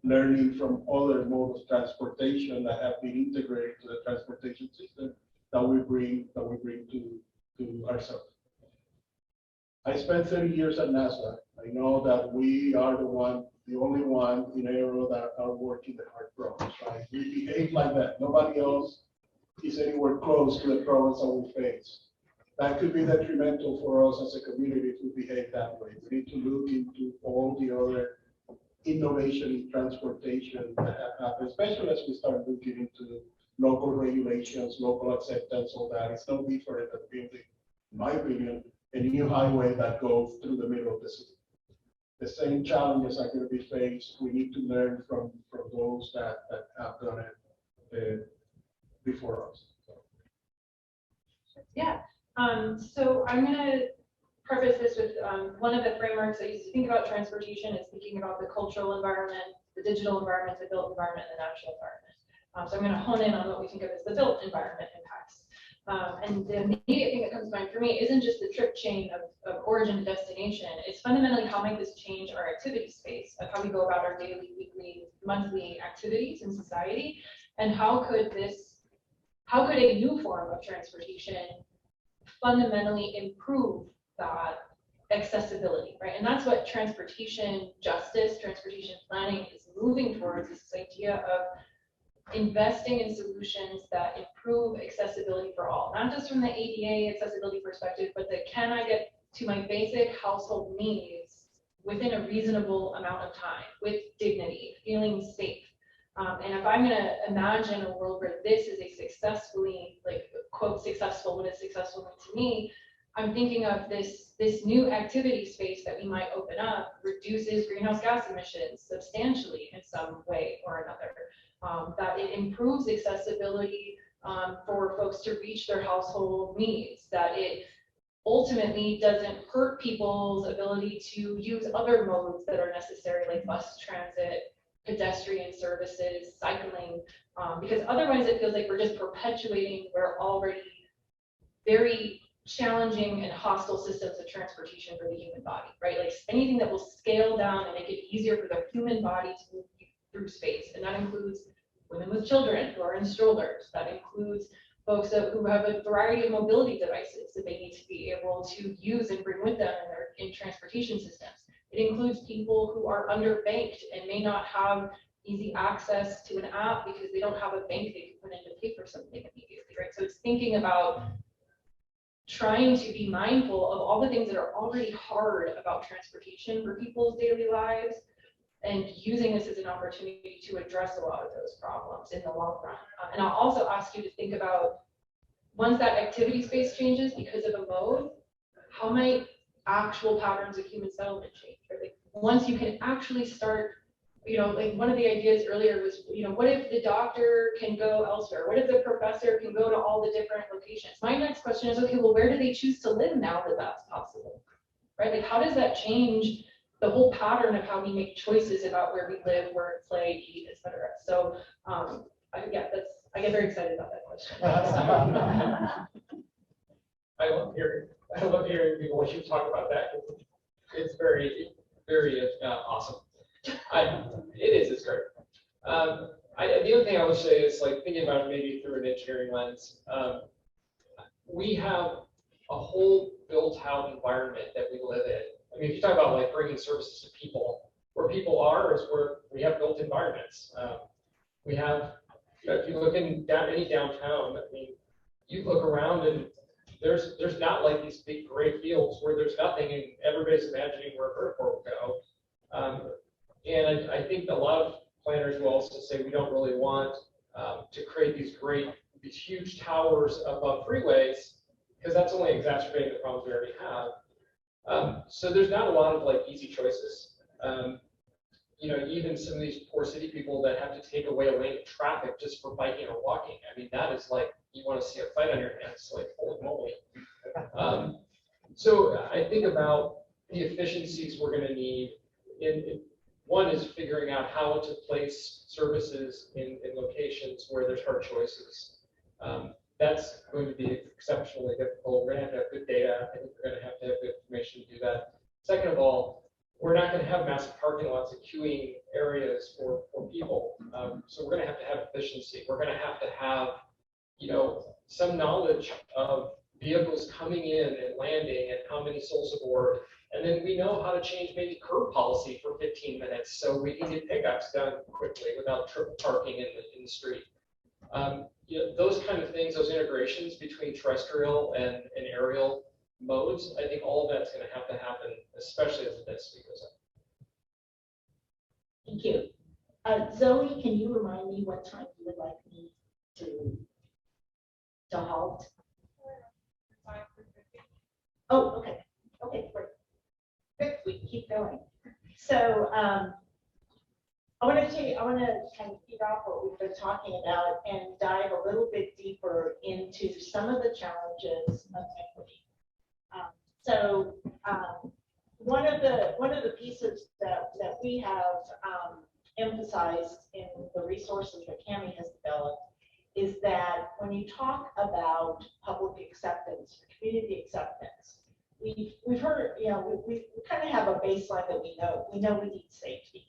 learning from other modes of transportation that have been integrated to the transportation system that we bring to ourselves. I spent 30 years at NASA. I know that we are the only one in Aero that are working the hard problems, right? We behave like that. Nobody else is anywhere close to the problems that we face. That could be detrimental for us as a community if we behave that way. We need to look into all the other innovation in transportation that have happened, especially as we start looking into local regulations, local acceptance, all that. It's no different than building, in my opinion, a new highway that goes through the middle of the city. The same challenges are going to be faced. We need to learn from those that have done it before us. Yeah. So I'm going to preface this with one of the frameworks I used to think about transportation is thinking about the cultural environment, the digital environment, the built environment, and the natural environment. So I'm going to hone in on what we think of as the built environment impacts. And the immediate thing that comes to mind for me isn't just the trip chain of origin to destination. It's fundamentally how might this change our activity space of how we go about our daily, weekly, monthly activities in society, and how could a new form of transportation fundamentally improve that accessibility, right? And that's what transportation justice, transportation planning is moving towards, is this idea of investing in solutions that improve accessibility for all, not just from the ADA accessibility perspective, but the can I get to my basic household needs within a reasonable amount of time with dignity, feeling safe. And if I'm going to imagine a world where this is a successfully, like, quote, successful, what does successful mean to me? I'm thinking of this new activity space that we might open up reduces greenhouse gas emissions substantially in some way or another. That it improves accessibility for folks to reach their household needs, that it ultimately doesn't hurt people's ability to use other modes that are necessary, like bus transit, pedestrian services, cycling, because otherwise it feels like we're just perpetuating where already very challenging and hostile systems of transportation for the human body, right? Like anything that will scale down and make it easier for the human body to move through space. And that includes women with children who are in strollers. That includes folks who have a variety of mobility devices that they need to be able to use and bring with them in transportation systems. It includes people who are underbanked and may not have easy access to an app because they don't have a bank they can put in to pay for something immediately, right? So it's thinking about trying to be mindful of all the things that are already hard about transportation for people's daily lives and using this as an opportunity to address a lot of those problems in the long run. And I'll also ask you to think about, once that activity space changes because of a mode, how might actual patterns of human settlement change? Right? Like once you can actually start, like one of the ideas earlier was, what if the doctor can go elsewhere? What if the professor can go to all the different locations? My next question is, okay, well, where do they choose to live now that that's possible? Right? Like, how does that change the whole pattern of how we make choices about where we live, work, play, eat, et cetera? So, I get very excited about that question. I love hearing people when you talk about that. It's very, very awesome. It's great. The other thing I would say is, like, thinking about it maybe through an engineering lens, we have a whole built out environment that we live in. I mean, if you talk about like bringing services to people, where people are is where we have built environments. We have, if you look in any downtown, I mean, you look around and there's not like these big gray fields where there's nothing and everybody's imagining where a vertiport will go. And I think a lot of planners will also say we don't really want to create these huge towers above freeways, because that's only exacerbating the problems we already have. So there's not a lot of like easy choices. Even some of these poor city people that have to take away a lane of traffic just for biking or walking. I mean, that is like, you want to see a fight on your hands, like, holy moly. So I think about the efficiencies we're going to need. One is figuring out how to place services in locations where there's hard choices. That's going to be exceptionally difficult. We're going to have good data. I think we're going to have good information to do that. Second of all, we're not going to have massive parking lots and queuing areas for people. So we're going to have efficiency. We're going to have, some knowledge of vehicles coming in and landing and how many souls aboard. And then we know how to change maybe curb policy for 15 minutes so we can get pickups done quickly without triple parking in the street. Those kind of things, those integrations between terrestrial and aerial modes, I think all of that's going to happen, especially as the density goes up. Thank you. Zoe, can you remind me what time you would like me to halt? Oh, okay. Okay, great. Good, we can keep going. So I want to kind of feed off what we've been talking about and dive a little bit deeper into some of the challenges of equity. One of the pieces that we have emphasized in the resources that Cami has developed is that when you talk about public acceptance, community acceptance, we've heard, we kind of have a baseline that we know we need safety.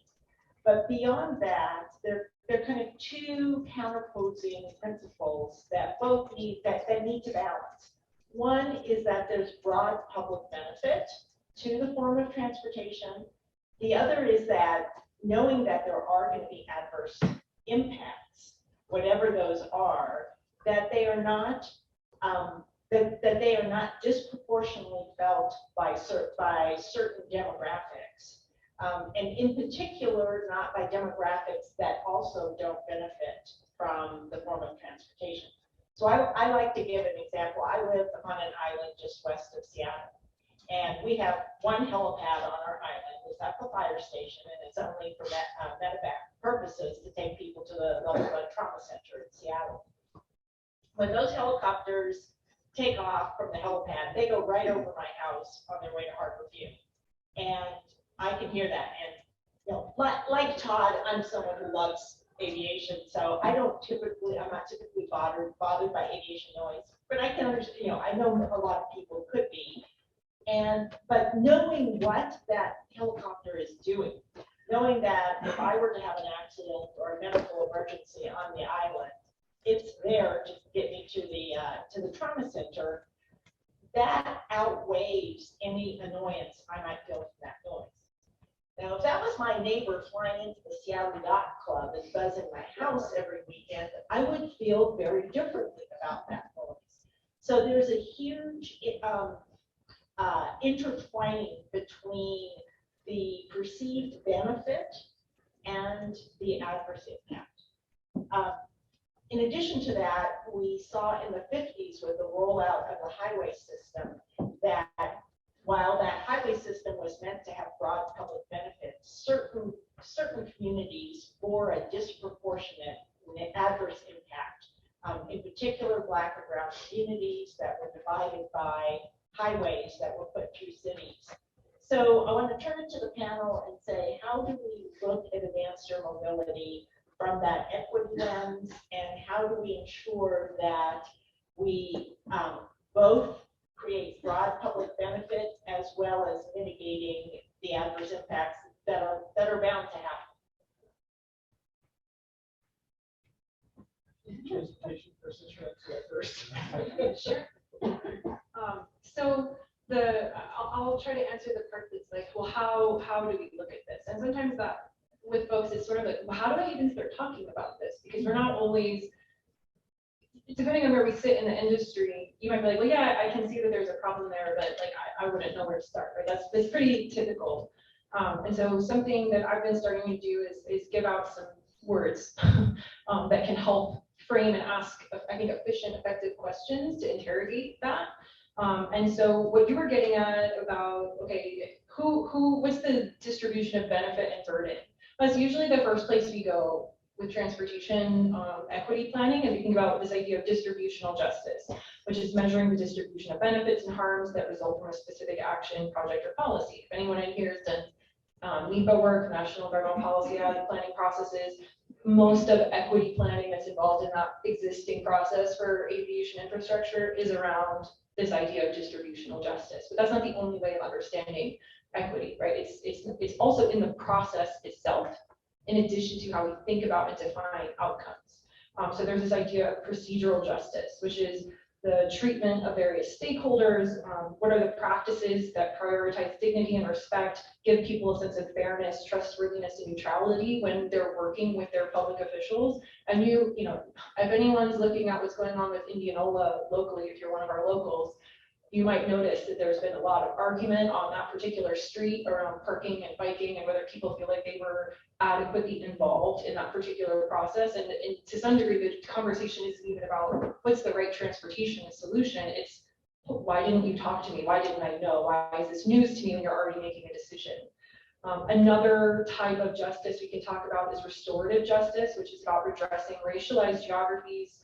But beyond that, there are kind of two counterposing principles that both need to balance. One is that there's broad public benefit to the form of transportation. The other is that knowing that there are going to be adverse impacts, whatever those are, that they are not that they are not disproportionately felt by certain demographics. And in particular, not by demographics that also don't benefit from the form of transportation. So I like to give an example. I live on an island just west of Seattle, and we have one helipad on our island. It's at the fire station, and it's only for medevac purposes to take people to the level one trauma center in Seattle. When those helicopters take off from the helipad, they go right over my house on their way to Harborview, and I can hear that. And like Todd, I'm someone who loves aviation, so I'm not typically bothered by aviation noise. But I can understand, I know a lot of people could be. But knowing what that helicopter is doing, knowing that if I were to have an accident or a medical emergency on the island, it's there to get me to the trauma center, that outweighs any annoyance I might feel from that noise. Now, if that was was my neighbor flying into the Seattle Yacht Club and buzzing my house every weekend, I would feel very differently about that noise. So there's a huge intertwining between the perceived benefit and the adverse impact. In addition to that, we saw in the 50s with the rollout of the highway system that while that highway system was meant to have broad public benefits, certain communities bore a disproportionate adverse impact. In particular, Black or brown communities that were divided by highways that were put through cities. So I want to turn it to the panel and say, how do we look at advanced air mobility from that equity lens, and how do we ensure that we both create broad public benefit as well as mitigating the adverse impacts that are bound to happen? Transportation versus first. Sure. So I'll try to answer the part that's like, well, how do we look at this? And sometimes that with folks, it's sort of like, well, how do I even start talking about this? Because we're not always, depending on where we sit in the industry, you might be like, well, yeah, I can see that there's a problem there, but like I wouldn't know where to start, right? That's pretty typical. And so something that I've been starting to do is give out some words that can help frame and ask, I think, efficient, effective questions to interrogate that. And so what you were getting at about, okay, what's the distribution of benefit and burden? That's usually the first place we go with transportation equity planning, and we think about this idea of distributional justice, which is measuring the distribution of benefits and harms that result from a specific action, project, or policy. If anyone in here has done NEPA work, National Environmental Policy planning processes, most of equity planning that's involved in that existing process for aviation infrastructure is around this idea of distributional justice. But that's not the only way of understanding equity, right? It's also in the process itself, in addition to how we think about and define outcomes. So there's this idea of procedural justice, which is the treatment of various stakeholders. What are the practices that prioritize dignity and respect, give people a sense of fairness, trustworthiness, and neutrality when they're working with their public officials? And you know, if anyone's looking at what's going on with Indianola locally, if you're one of our locals, you might notice that there's been a lot of argument on that particular street around parking and biking and whether people feel like they were adequately involved in that particular process. And to some degree, the conversation isn't even about what's the right transportation solution. It's why didn't you talk to me? Why didn't I know? Why is this news to me when you're already making a decision? Another type of justice we can talk about is restorative justice, which is about redressing racialized geographies,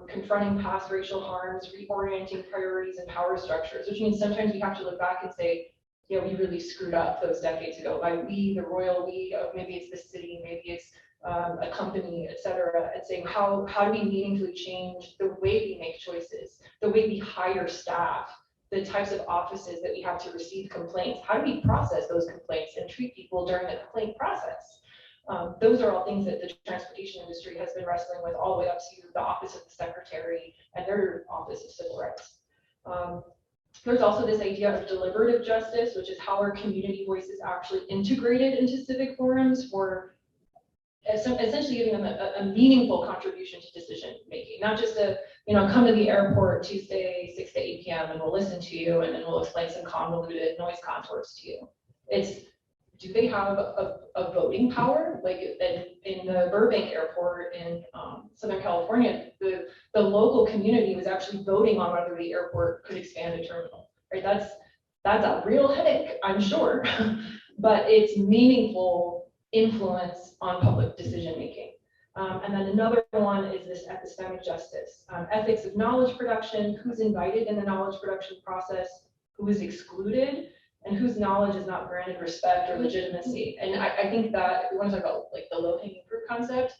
confronting past racial harms, reorienting priorities and power structures, which means sometimes we have to look back and say, yeah, we really screwed up those decades ago. By we, the royal we, maybe it's the city, maybe it's a company, et cetera, and saying how do we meaningfully change the way we make choices, the way we hire staff, the types of offices that we have to receive complaints, how do we process those complaints and treat people during the complaint process? Those are all things that the transportation industry has been wrestling with all the way up to the Office of the Secretary and their Office of Civil Rights. There's also this idea of deliberative justice, which is how our community voices actually integrated into civic forums for essentially giving them a meaningful contribution to decision making, not just a, come to the airport Tuesday, 6 to 8 p.m. and we'll listen to you and then we'll explain some convoluted noise contours to you. It's, do they have a voting power? Like in the Burbank airport in Southern California, the local community was actually voting on whether the airport could expand a terminal, right? That's a real headache, I'm sure, but it's meaningful influence on public decision making. And then another one is this epistemic justice, ethics of knowledge production, who's invited in the knowledge production process, who is excluded, and whose knowledge is not granted respect or legitimacy. And I think that if we want to talk about like the low-hanging fruit concept,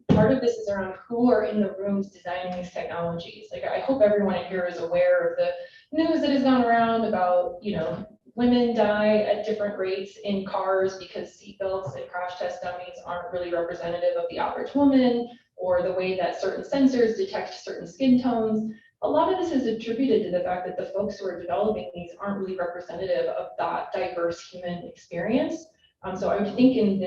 part of this is around who are in the rooms designing these technologies. Like I hope everyone in here is aware of the news that has gone around about, women die at different rates in cars because seatbelts and crash test dummies aren't really representative of the average woman, or the way that certain sensors detect certain skin tones. A lot of this is attributed to the fact that the folks who are developing these aren't really representative of that diverse human experience. So I would think in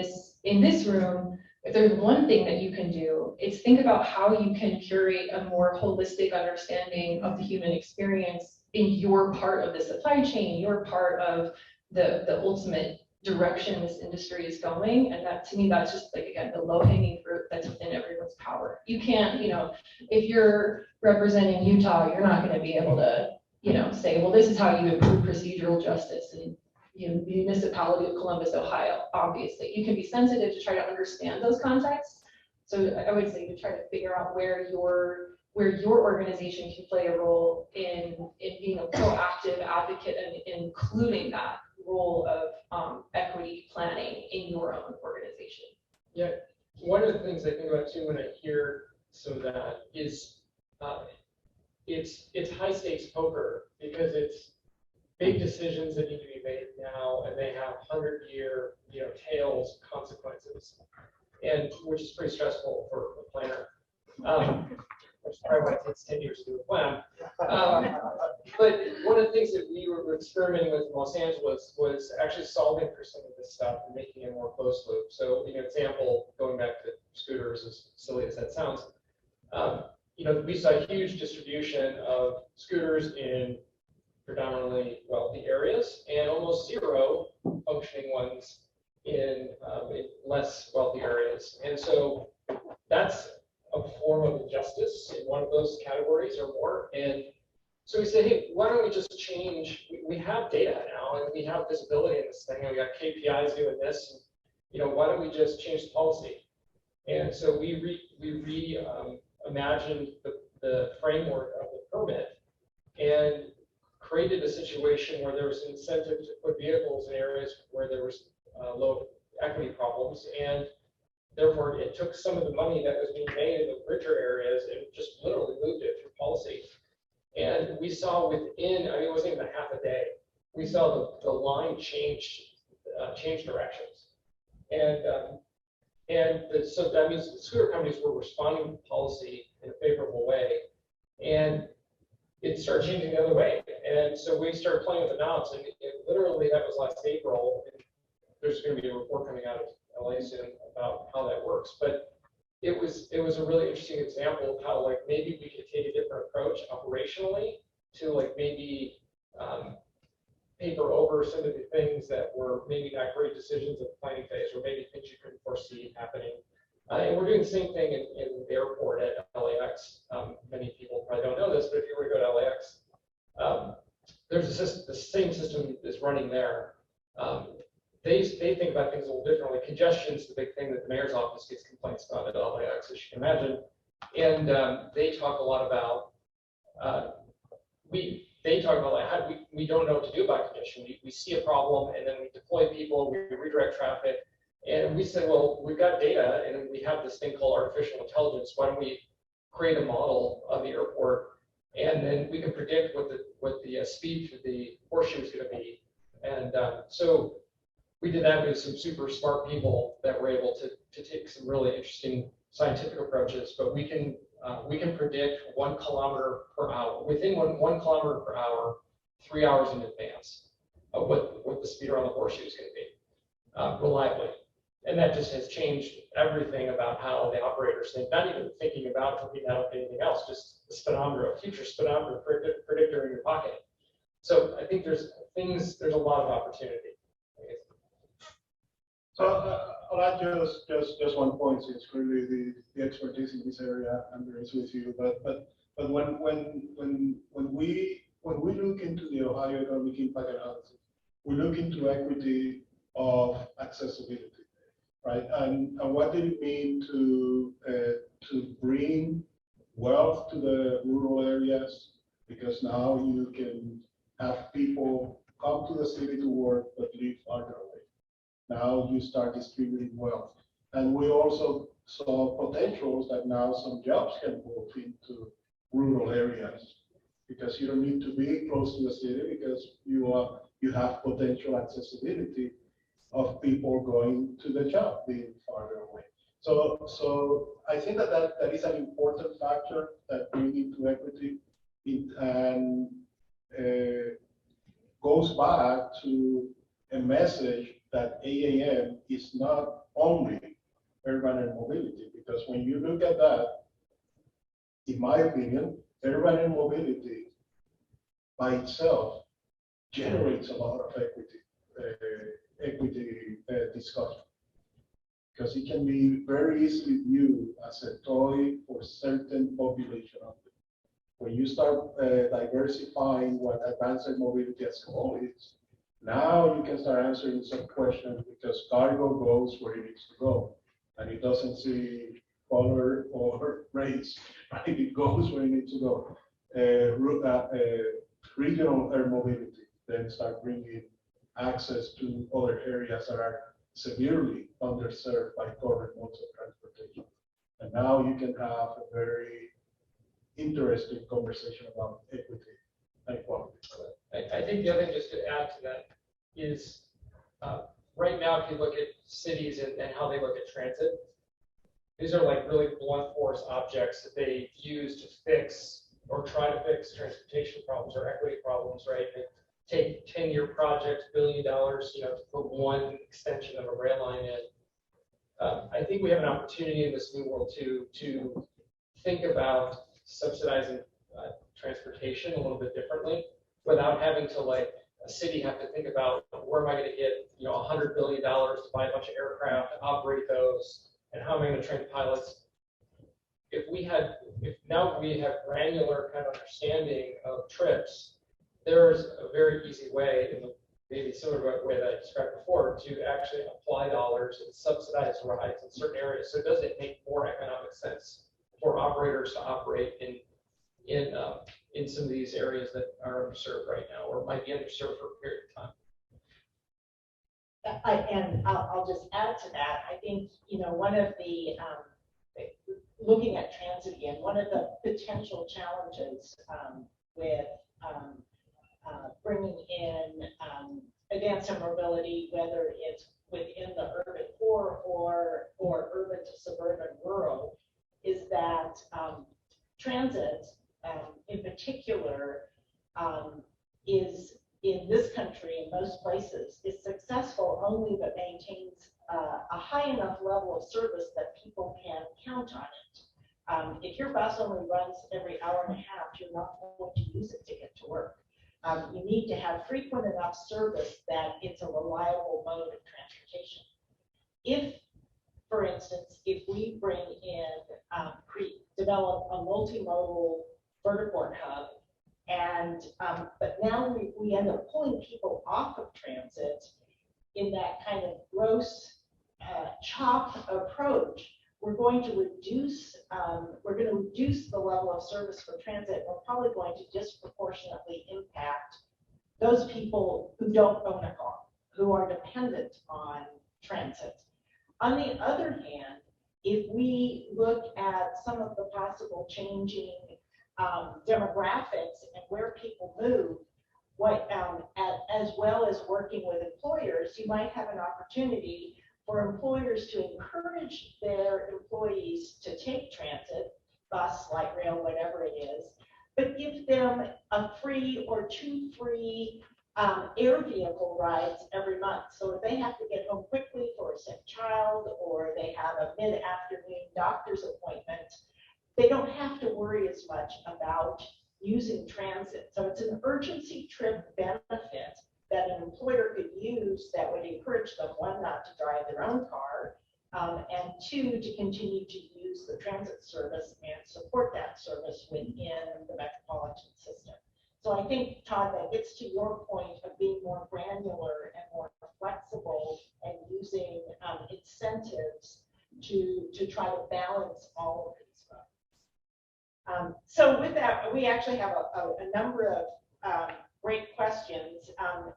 this room, if there's one thing that you can do, it's think about how you can curate a more holistic understanding of the human experience in your part of the supply chain, your part of the ultimate direction this industry is going. And that, to me, that's just like, again, the low hanging fruit that's within everyone's power. You can't, if you're representing Utah, you're not going to be able to, say, well, this is how you improve procedural justice in the municipality of Columbus, Ohio. Obviously, you can be sensitive to try to understand those contexts. So I would say to try to figure out where your organization can play a role in being a proactive advocate and including that role of equity planning in your own organization. Yeah, one of the things I think about too when I hear some of that is it's high stakes poker, because it's big decisions that need to be made now, and they have 100-year tails, consequences, and which is pretty stressful for a planner. Which is probably why it takes 10 years to do a plan. But one of the things that we were experimenting with in Los Angeles was actually solving for some of this stuff and making it more closed loop. So, example, going back to scooters, as silly as that sounds, we saw a huge distribution of scooters in predominantly wealthy areas and almost zero functioning ones in less wealthy areas. And so that's a form of injustice in one of those categories or more. And so we said, hey, why don't we just change? We have data now, and we have visibility in this thing, and we got KPIs doing this. And, why don't we just change the policy? And so we reimagined the framework of the permit and created a situation where there was an incentive to put vehicles in areas where there was low equity problems, and therefore it took some of the money that was being made in the richer areas and just literally moved it through policy. And we saw within, it wasn't even a half a day, we saw the line change directions. So that means the scooter companies were responding to policy in a favorable way, and it started changing the other way. And so we started playing with the knobs, and literally that was last April. And there's going to be a report coming out of LA soon about how that works. But it was a really interesting example of how maybe we could take a different approach operationally to maybe paper over some of the things that were maybe not great decisions of the planning phase, or maybe things you couldn't foresee happening. And we're doing the same thing in the airport at LAX. Many people probably don't know this, but if you were to go to LAX, there's a system, the same system is running there. They think about things a little differently. Congestion is the big thing that the mayor's office gets complaints about at LAX, as you can imagine. And they talk a lot about, how we don't know what to do about congestion. We see a problem, and then we deploy people, we redirect traffic. And we said, well, we've got data, and we have this thing called artificial intelligence. Why don't we create a model of the airport, and then we can predict what the speed through the horseshoe is going to be. And so we did that with some super smart people that were able to take some really interesting scientific approaches. But we can predict 1 kilometer per hour, within 1 kilometer per hour, 3 hours in advance of what the speed around the horseshoe is going to be, reliably. And that just has changed everything about how the operators think, not even thinking about hooking that up to anything else, just the speedometer, a future speedometer predictor in your pocket. So I think there's a lot of opportunity. So I'll add just one point, since clearly the expertise in this area and there is with you. But when we look into the Ohio Economic Impact Analysis, we look into equity of accessibility. Right, and what did it mean to bring wealth to the rural areas? Because now you can have people come to the city to work but live farther away. Now you start distributing wealth, and we also saw potentials that now some jobs can move into rural areas because you don't need to be close to the city, because you have potential accessibility of people going to the job being farther away. So I think that is an important factor that bringing to equity, and goes back to a message that AAM is not only urban air mobility, because when you look at that, in my opinion, urban air mobility by itself generates a lot of equity discussion, because it can be very easily viewed as a toy for certain population of it. When you start diversifying what advanced air mobility as a whole is, now you can start answering some questions, because cargo goes where it needs to go, and it doesn't see color or race, right? It goes where it needs to go. Regional air mobility then start bringing access to other areas that are severely underserved by current modes of transportation. And now you can have a very interesting conversation about equity and equality. I think the other thing, just to add to that, is right now, if you look at cities and how they look at transit, these are like really blunt force objects that they use to fix or try to fix transportation problems or equity problems, right? They take 10-year projects, $1 billion, to put one extension of a rail line in. I think we have an opportunity in this new world to think about subsidizing transportation a little bit differently, without having to, like, a city have to think about, where am I going to get $100 billion to buy a bunch of aircraft to operate those, and how am I going to train pilots? If now we have granular kind of understanding of trips, there's a very easy way, in maybe similar to the way that I described before, to actually apply dollars and subsidize rides in certain areas. So does it make more economic sense for operators to operate in some of these areas that are underserved right now, or might be underserved for a period of time? I'll just add to that. I think, one of the, looking at transit again, one of the potential challenges with bringing in advanced air mobility, whether it's within the urban core or urban to suburban rural, is that transit in particular is, in this country, in most places, is successful only but maintains a high enough level of service that people can count on it. If your bus only runs every hour and a half, you're not going to use it to get to work. You need to have frequent enough service that it's a reliable mode of transportation. If, for instance, if we bring in, develop a multimodal vertiport hub, and but now we end up pulling people off of transit in that kind of gross chop approach, we're going to reduce the level of service for transit. We're probably going to disproportionately impact those people who don't own a car, who are dependent on transit. On the other hand, if we look at some of the possible changing demographics and where people move, as well as working with employers, you might have an opportunity for employers to encourage their employees to take transit, bus, light rail, whatever it is, but give them a free or two free air vehicle rides every month. So if they have to get home quickly for a sick child, or they have a mid-afternoon doctor's appointment, they don't have to worry as much about using transit. So it's an urgency trip benefit that an employer could use that would encourage them, one, not to drive their own car, and two, to continue to use the transit service and support that service within the metropolitan system. So I think, Todd, that gets to your point of being more granular and more flexible and using incentives to try to balance all of these folks. So with that, we actually have a number of great questions,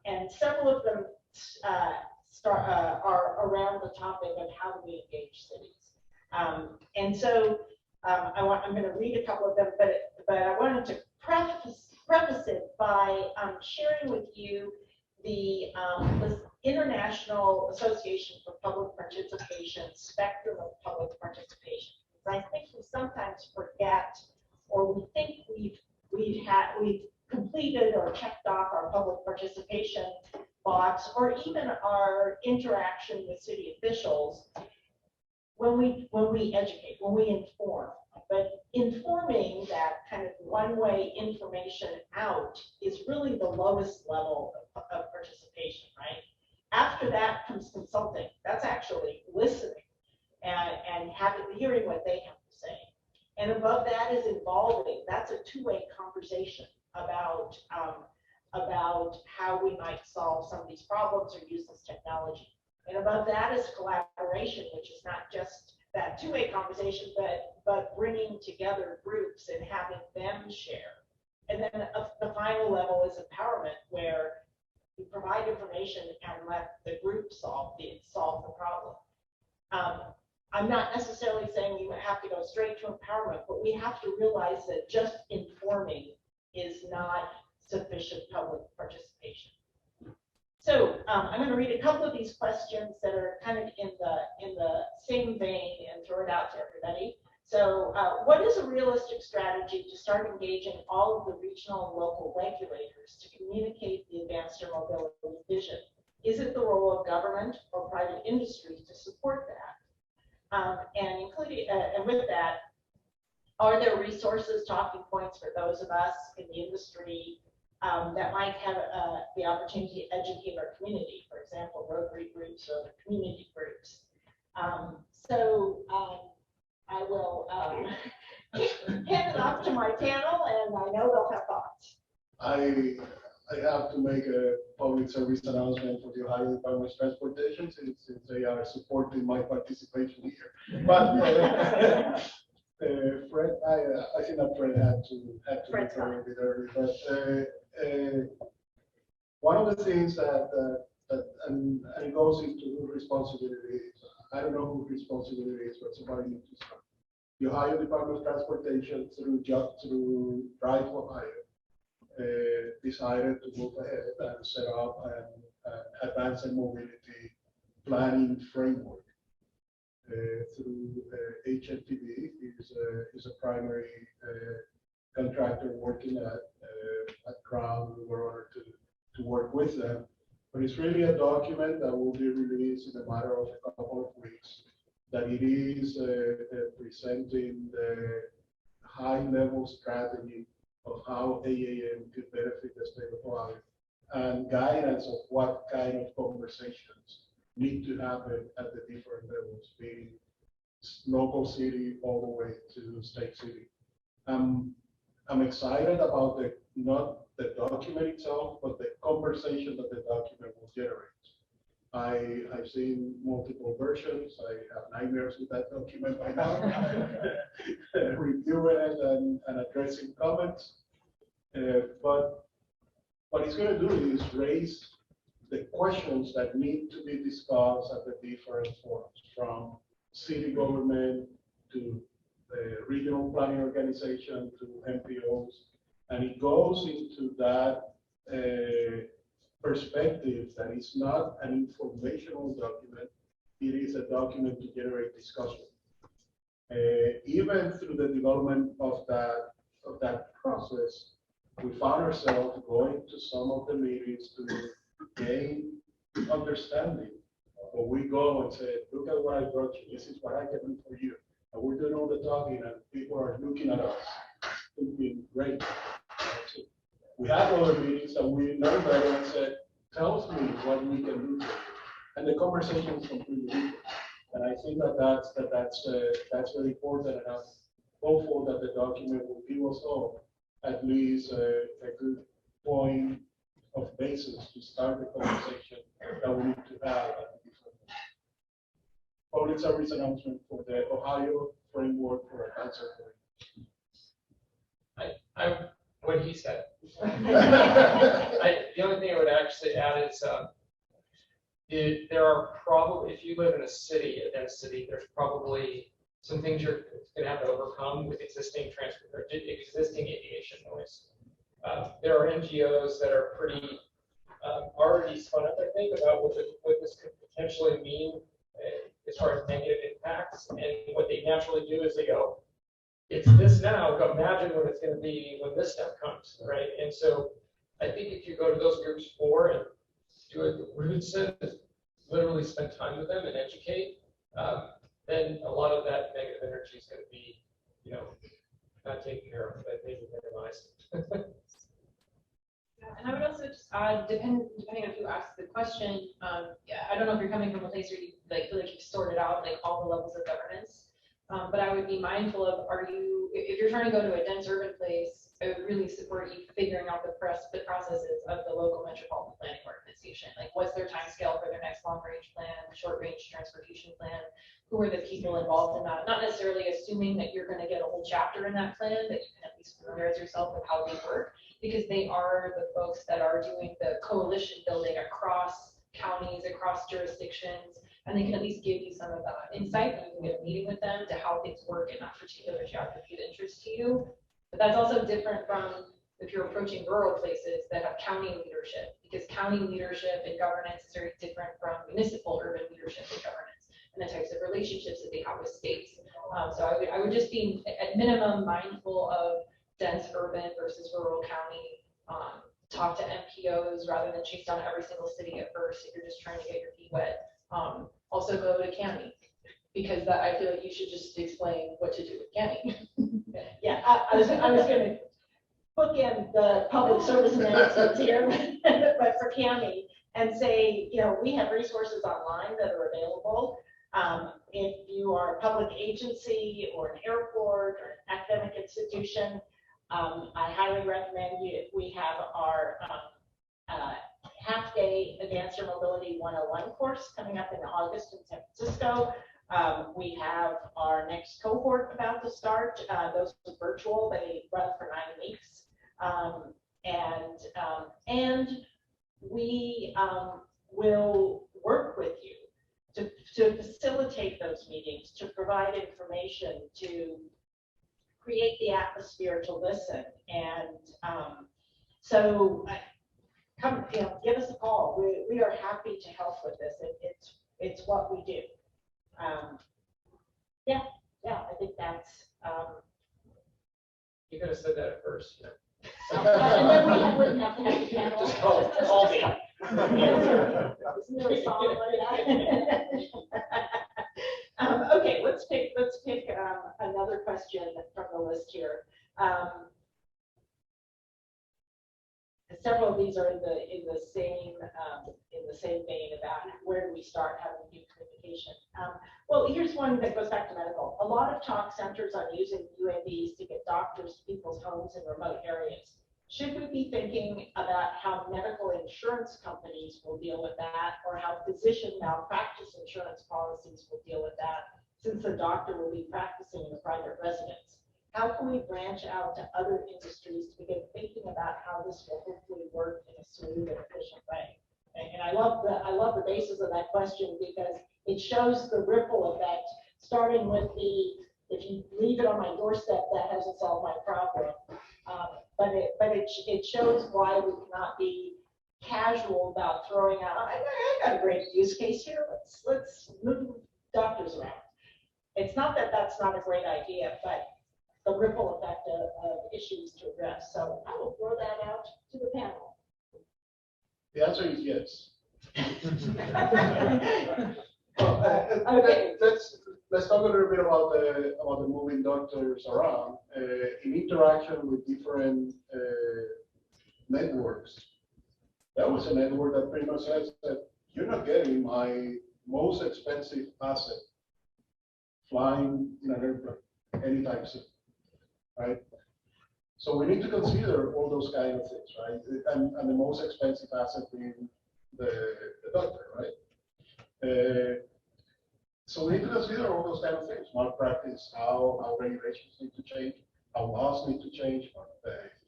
and several of them are around the topic of how do we engage cities. And so I'm going to read a couple of them, but I wanted to preface it by sharing with you the International Association for Public Participation spectrum of public participation. I think we sometimes forget, or we think we've completed or checked off our public participation thoughts, or even our interaction with city officials when we educate, when we inform. But informing, that kind of one-way information out, is really the lowest level of participation, right? After that comes consulting. That's actually listening and hearing what they have to say. And above that is involving. That's a two-way conversation about how we might solve some of these problems or use this technology. And above that is collaboration, which is not just that two-way conversation, but bringing together groups and having them share. And then the final level is empowerment, where you provide information and let the group solve the problem. I'm not necessarily saying you have to go straight to empowerment, but we have to realize that just informing is not sufficient public participation. So I'm going to read a couple of these questions that are kind of in the same vein and throw it out to everybody. So what is a realistic strategy to start engaging all of the regional and local regulators to communicate the advanced air mobility vision? Is it the role of government or private industry to support that? And with that, are there resources, talking points for those of us in the industry that might have the opportunity to educate our community, for example, Rotary groups or community groups? I will hand it off to my panel, and I know they'll have thoughts. I have to make a public service announcement for the Ohio Department of Transportation since they are supporting my participation here. But Fred, I think that Fred had to return a bit early. But one of the things and it goes into whose responsibility is. I don't know whose responsibility is, but somebody needs to start. The Ohio Department of Transportation, through Drive Ohio, decided to move ahead and set up an advanced mobility planning framework through HLTV is a primary contractor working at Crown. We were honored to work with them. But it's really a document that will be released in a matter of a couple of weeks, that it is presenting the high-level strategy of how AAM could benefit the state of Ohio, and guidance of what kind of conversations need to happen at the different levels, being local city all the way to state city. I'm excited about not the document itself, but the conversation that the document will generate. I've seen multiple versions. I have nightmares with that document by now. Reviewing it and addressing comments. But what it's going to do is raise the questions that need to be discussed at the different forums, from city government to the regional planning organization to MPOs. And it goes into that perspective that is not an informational document, it is a document to generate discussion. Even through the development of that process, we found ourselves going to some of the meetings to gain understanding. But we go and say, look at what I brought you, this is what I can do for you. And we're doing all the talking, and people are looking at us, thinking, great. We had other meetings and we learned better and said, tell me what we can do for you. And the conversation is completely different. And I think that's very important, and I'm hopeful that the document will give us all at least a good point of basis to start the conversation that we need to have at the different levels. Public service announcement for the Ohio Framework for Advanced Airport. What he said. The only thing I would actually add is there are probably, if you live in a city, a dense city, there's probably some things you're going to have to overcome with existing aviation noise. There are NGOs that are pretty already spun up, I think, about what this could potentially mean as far as negative impacts. And what they naturally do is they go, it's this now, but imagine what it's going to be when this stuff comes, right? And so I think if you go to those groups and do it, Rubén said, is literally spend time with them and educate, then a lot of that negative energy is going to be, not taken care of, but maybe minimized. And I would also just add, depending on who asks the question, yeah, I don't know if you're coming from a place where you feel like you've sorted out all the levels of governance, but I would be mindful of, if you're trying to go to a dense urban place, I would really support you figuring out the processes of the local metropolitan planning organization. Like, what's their time scale for their next long range plan, short range transportation plan? Who are the people involved in that? Not necessarily assuming that you're going to get a whole chapter in that plan, but you can at least familiarize yourself with how they work, because they are the folks that are doing the coalition building across counties, across jurisdictions, and they can at least give you some of that insight, and you can get a meeting with them to how things work in that particular geography of interest to you. But that's also different from if you're approaching rural places that have county leadership, because county leadership and governance is very different from municipal urban leadership and governance, and the types of relationships that they have with states. So I would just be at minimum mindful of dense urban versus rural county. Talk to MPOs rather than chase down every single city at first if you're just trying to get your feet wet. Also go to county, because I feel like you should just explain what to do with county. Yeah, I was going to book in the public service announcements here, but for county, and say, we have resources online that are available. If you are a public agency or an airport or an academic institution, I highly recommend you. We have our half-day Advanced Air Mobility 101 course coming up in August in San Francisco. We have our next cohort about to start. Those are virtual. They run for 9 weeks. And we will work with you to facilitate those meetings, to provide information, to create the atmosphere to listen. And so come, give us a call. We are happy to help with this. It's what we do. I think that's. You could have said that at first. And then we wouldn't have to have the panel. Just call me. Isn't there a song like that? Okay, let's pick another question from the list here. Several of these are in the same vein about where do we start having new communication. Well, here's one that goes back to medical. A lot of talk centers on using UAVs to get doctors to people's homes in remote areas. Should we be thinking about how medical insurance companies will deal with that, or how physician malpractice insurance policies will deal with that, since the doctor will be practicing in a private residence? How can we branch out to other industries to begin thinking about how this will hopefully work in a smooth and efficient way? And I love the basis of that question, because it shows the ripple effect, starting with if you leave it on my doorstep, that hasn't solved my problem. But it shows why we cannot be casual about throwing out, I got a great use case here, let's move doctors around. It's not that that's not a great idea, but the ripple effect of issues to address. So I will throw that out to the panel. The answer is yes. Okay. Let's talk a little bit about the moving doctors around in interaction with different networks. That was a network that pretty much says that you're not getting my most expensive asset flying in an airplane anytime soon, right? So we need to consider all those kind of things, right? And the most expensive asset being the doctor, right? So we need to consider all those kind of things: malpractice, how regulations need to change, how laws need to change,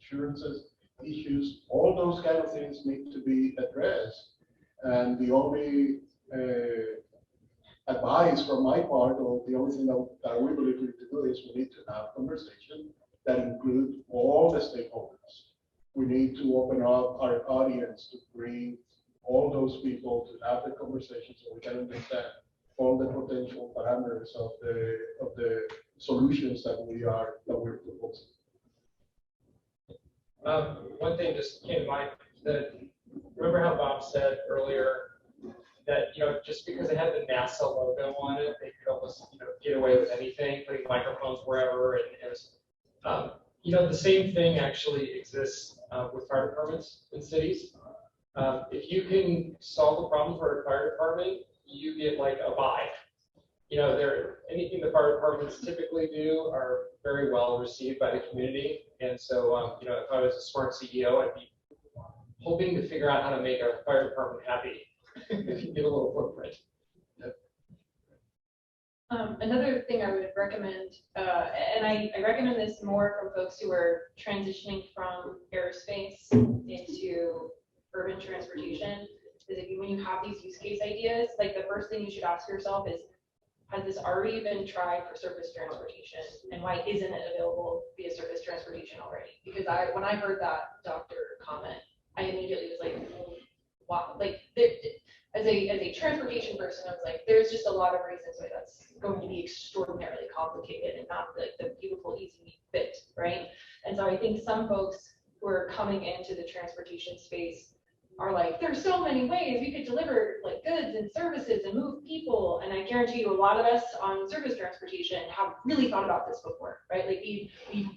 insurances issues, all those kind of things need to be addressed. And the only advice from my part, or the only thing that we believe we need to do, is we need to have conversation that include all the stakeholders. We need to open up our audience to bring all those people to have the conversation so we can understand all the potential parameters of the solutions that we're proposing. One thing just came to mind, that remember how Bob said earlier that, just because it had the NASA logo on it, they could almost, get away with anything, putting microphones wherever, and it was, the same thing actually exists with fire departments in cities. If you can solve a problem for a fire department, you get like a buy. Anything the fire departments typically do are very well received by the community. And so, if I was a smart CEO, I'd be hoping to figure out how to make a fire department happy if you get a little footprint. Another thing I would recommend, and I recommend this more from folks who are transitioning from aerospace into urban transportation, is when you have these use case ideas, like the first thing you should ask yourself is, has this already been tried for surface transportation, and why isn't it available via surface transportation already? Because when I heard that doctor comment, I immediately was like, wow, like as a transportation person, I was like, there's just a lot of reasons why that's going to be extraordinarily complicated and not the beautiful, easy fit, right? And so I think some folks who are coming into the transportation space are like, there's so many ways we could deliver like goods and services and move people. And I guarantee you a lot of us on surface transportation have really thought about this before, right? Like we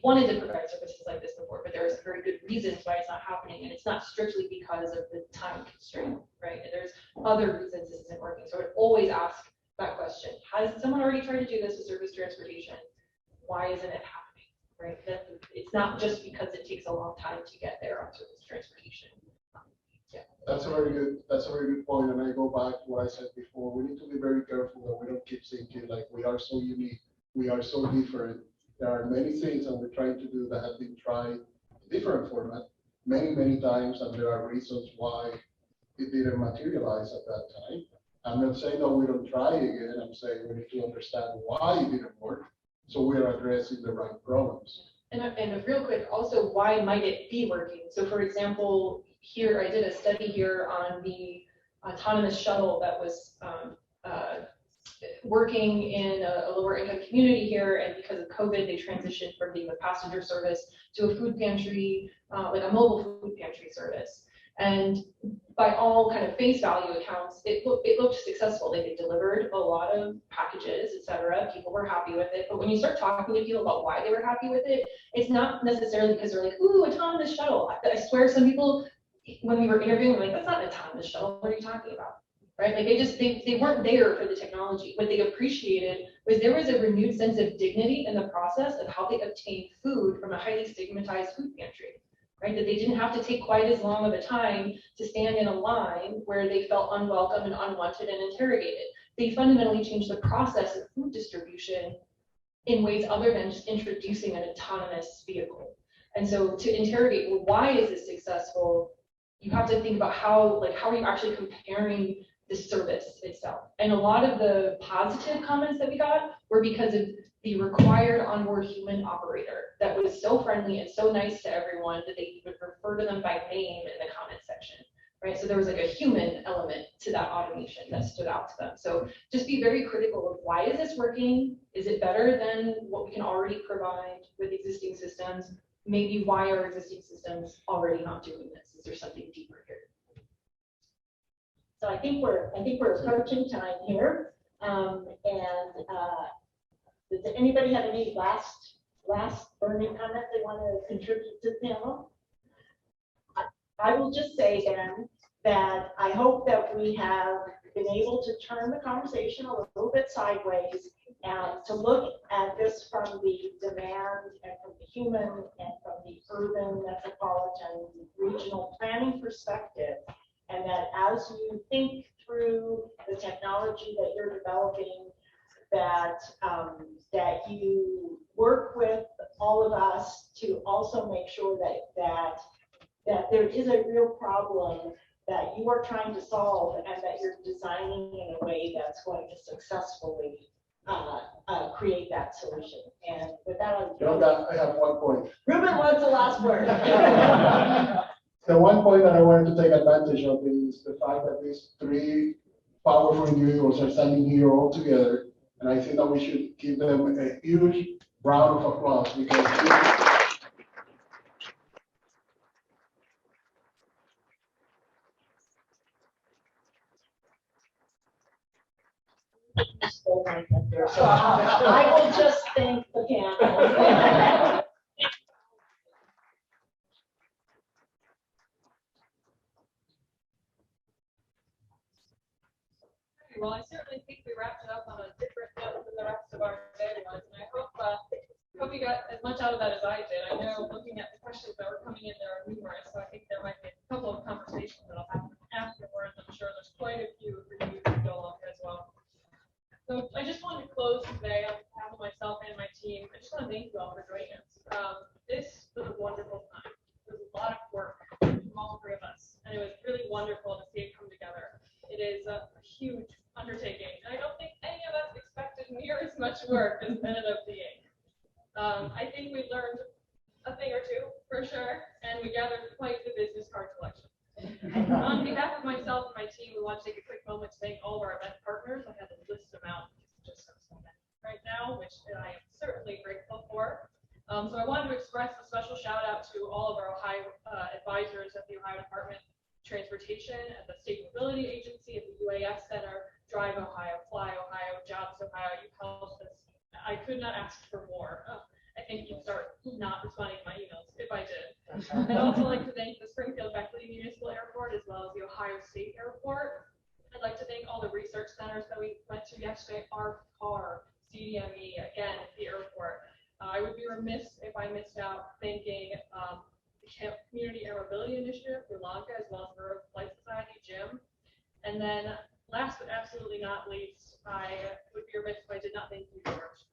wanted to provide services like this before, but there's very good reasons why it's not happening. And it's not strictly because of the time constraint, right? There's other reasons this isn't working. So I would always ask that question. Has someone already tried to do this with surface transportation? Why isn't it happening, right? It's not just because it takes a long time to get there on surface transportation. That's a very good point, and I go back to what I said before. We need to be very careful that we don't keep thinking like we are so unique, we are so different. There are many things that we're trying to do that have been tried in different format many times, and there are reasons why it didn't materialize at that time. I'm not saying that we don't try again. I'm saying we need to understand why it didn't work, so we are addressing the right problems. And real quick, also, why might it be working? So, for example, here I did a study here on the autonomous shuttle that was working in a lower income community here, and because of COVID, they transitioned from being a passenger service to a food pantry, like a mobile food pantry service. And by all kind of face value accounts, it looked successful. They delivered a lot of packages, et cetera. People were happy with it. But when you start talking to people about why they were happy with it, it's not necessarily because they're like, ooh, autonomous shuttle. I swear some people, when we were interviewing, were like, that's not an autonomous shuttle. What are you talking about? Right? Like they weren't there for the technology. What they appreciated was there was a renewed sense of dignity in the process of how they obtained food from a highly stigmatized food pantry. Right? That they didn't have to take quite as long of a time to stand in a line where they felt unwelcome and unwanted and interrogated. They fundamentally changed the process of food distribution in ways other than just introducing an autonomous vehicle. And so to interrogate, well, why is this successful? You have to think about how are you actually comparing the service itself? And a lot of the positive comments that we got were because of the required onboard human operator that was so friendly and so nice to everyone that they would refer to them by name in the comment section, right? So there was like a human element to that automation that stood out to them. So just be very critical of why is this working? Is it better than what we can already provide with existing systems? Maybe why are existing systems already not doing this? Is there something deeper here? So I think we're approaching time here, does anybody have any last burning comment they want to contribute to the panel? I will just say then that I hope that we have been able to turn the conversation a little bit sideways and to look at this from the demand and from the human and from the urban, metropolitan, regional planning perspective. And that as you think through the technology that you're developing, that you work with all of us to also make sure that there is a real problem that you are trying to solve and that you're designing in a way that's going to successfully create that solution. And with that, I have one point. Rubén wants the last word. The one point that I wanted to take advantage of is the fact that these three powerful individuals are standing here all together, and I think that we should give them a huge round of applause because. like up there, so I will just thank the panel. Well, I certainly think we wrapped it up on a different note than the rest of our day was, and I hope you got as much out of that as I did. I know looking at the questions that were coming in, there are numerous, so I think there might be a couple of conversations that'll happen afterwards. I'm sure there's quite a few for you to go on as well. So I just wanted to close today on behalf of myself and my team. I just want to thank you all for joining us. This was a wonderful time. It was a lot of work from all three of us, and it was really wonderful to see it come together. It is a huge undertaking, and I don't think any of us expected near as much work as it ended up being. I think we learned a thing or two, for sure, and we gathered quite the business card collection. On behalf of myself and my team, we want to take a quick moment to thank all of our event partners. I have to list them out because just so many right now, which I am certainly grateful for. So I wanted to express a special shout out to all of our Ohio advisors at the Ohio Department of Transportation, at the State Mobility Agency, at the UAS Center, Drive Ohio, Fly Ohio, Jobs Ohio. You helped us. I could not ask for more. I think you'd start not responding to my emails if I did. I'd also like to thank the Springfield Beckley Municipal Airport as well as the Ohio State Airport. I'd like to thank all the research centers that we went to yesterday, ARC, CDME, again, at the airport. I would be remiss if I missed out thanking the Community Air Mobility Initiative, Yolanka, as well as the Flight Society, Jim. And then last but absolutely not least, I would be remiss if I did not thank you, George.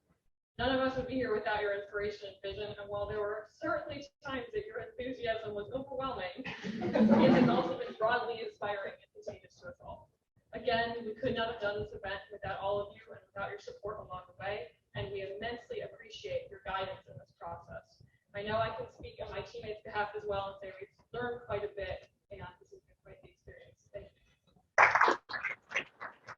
None of us would be here without your inspiration and vision, and while there were certainly times that your enthusiasm was overwhelming, it has also been broadly inspiring and contagious to us all. Again, we could not have done this event without all of you and without your support along the way, and we immensely appreciate your guidance in this process. I know I can speak on my teammates' behalf as well and say we've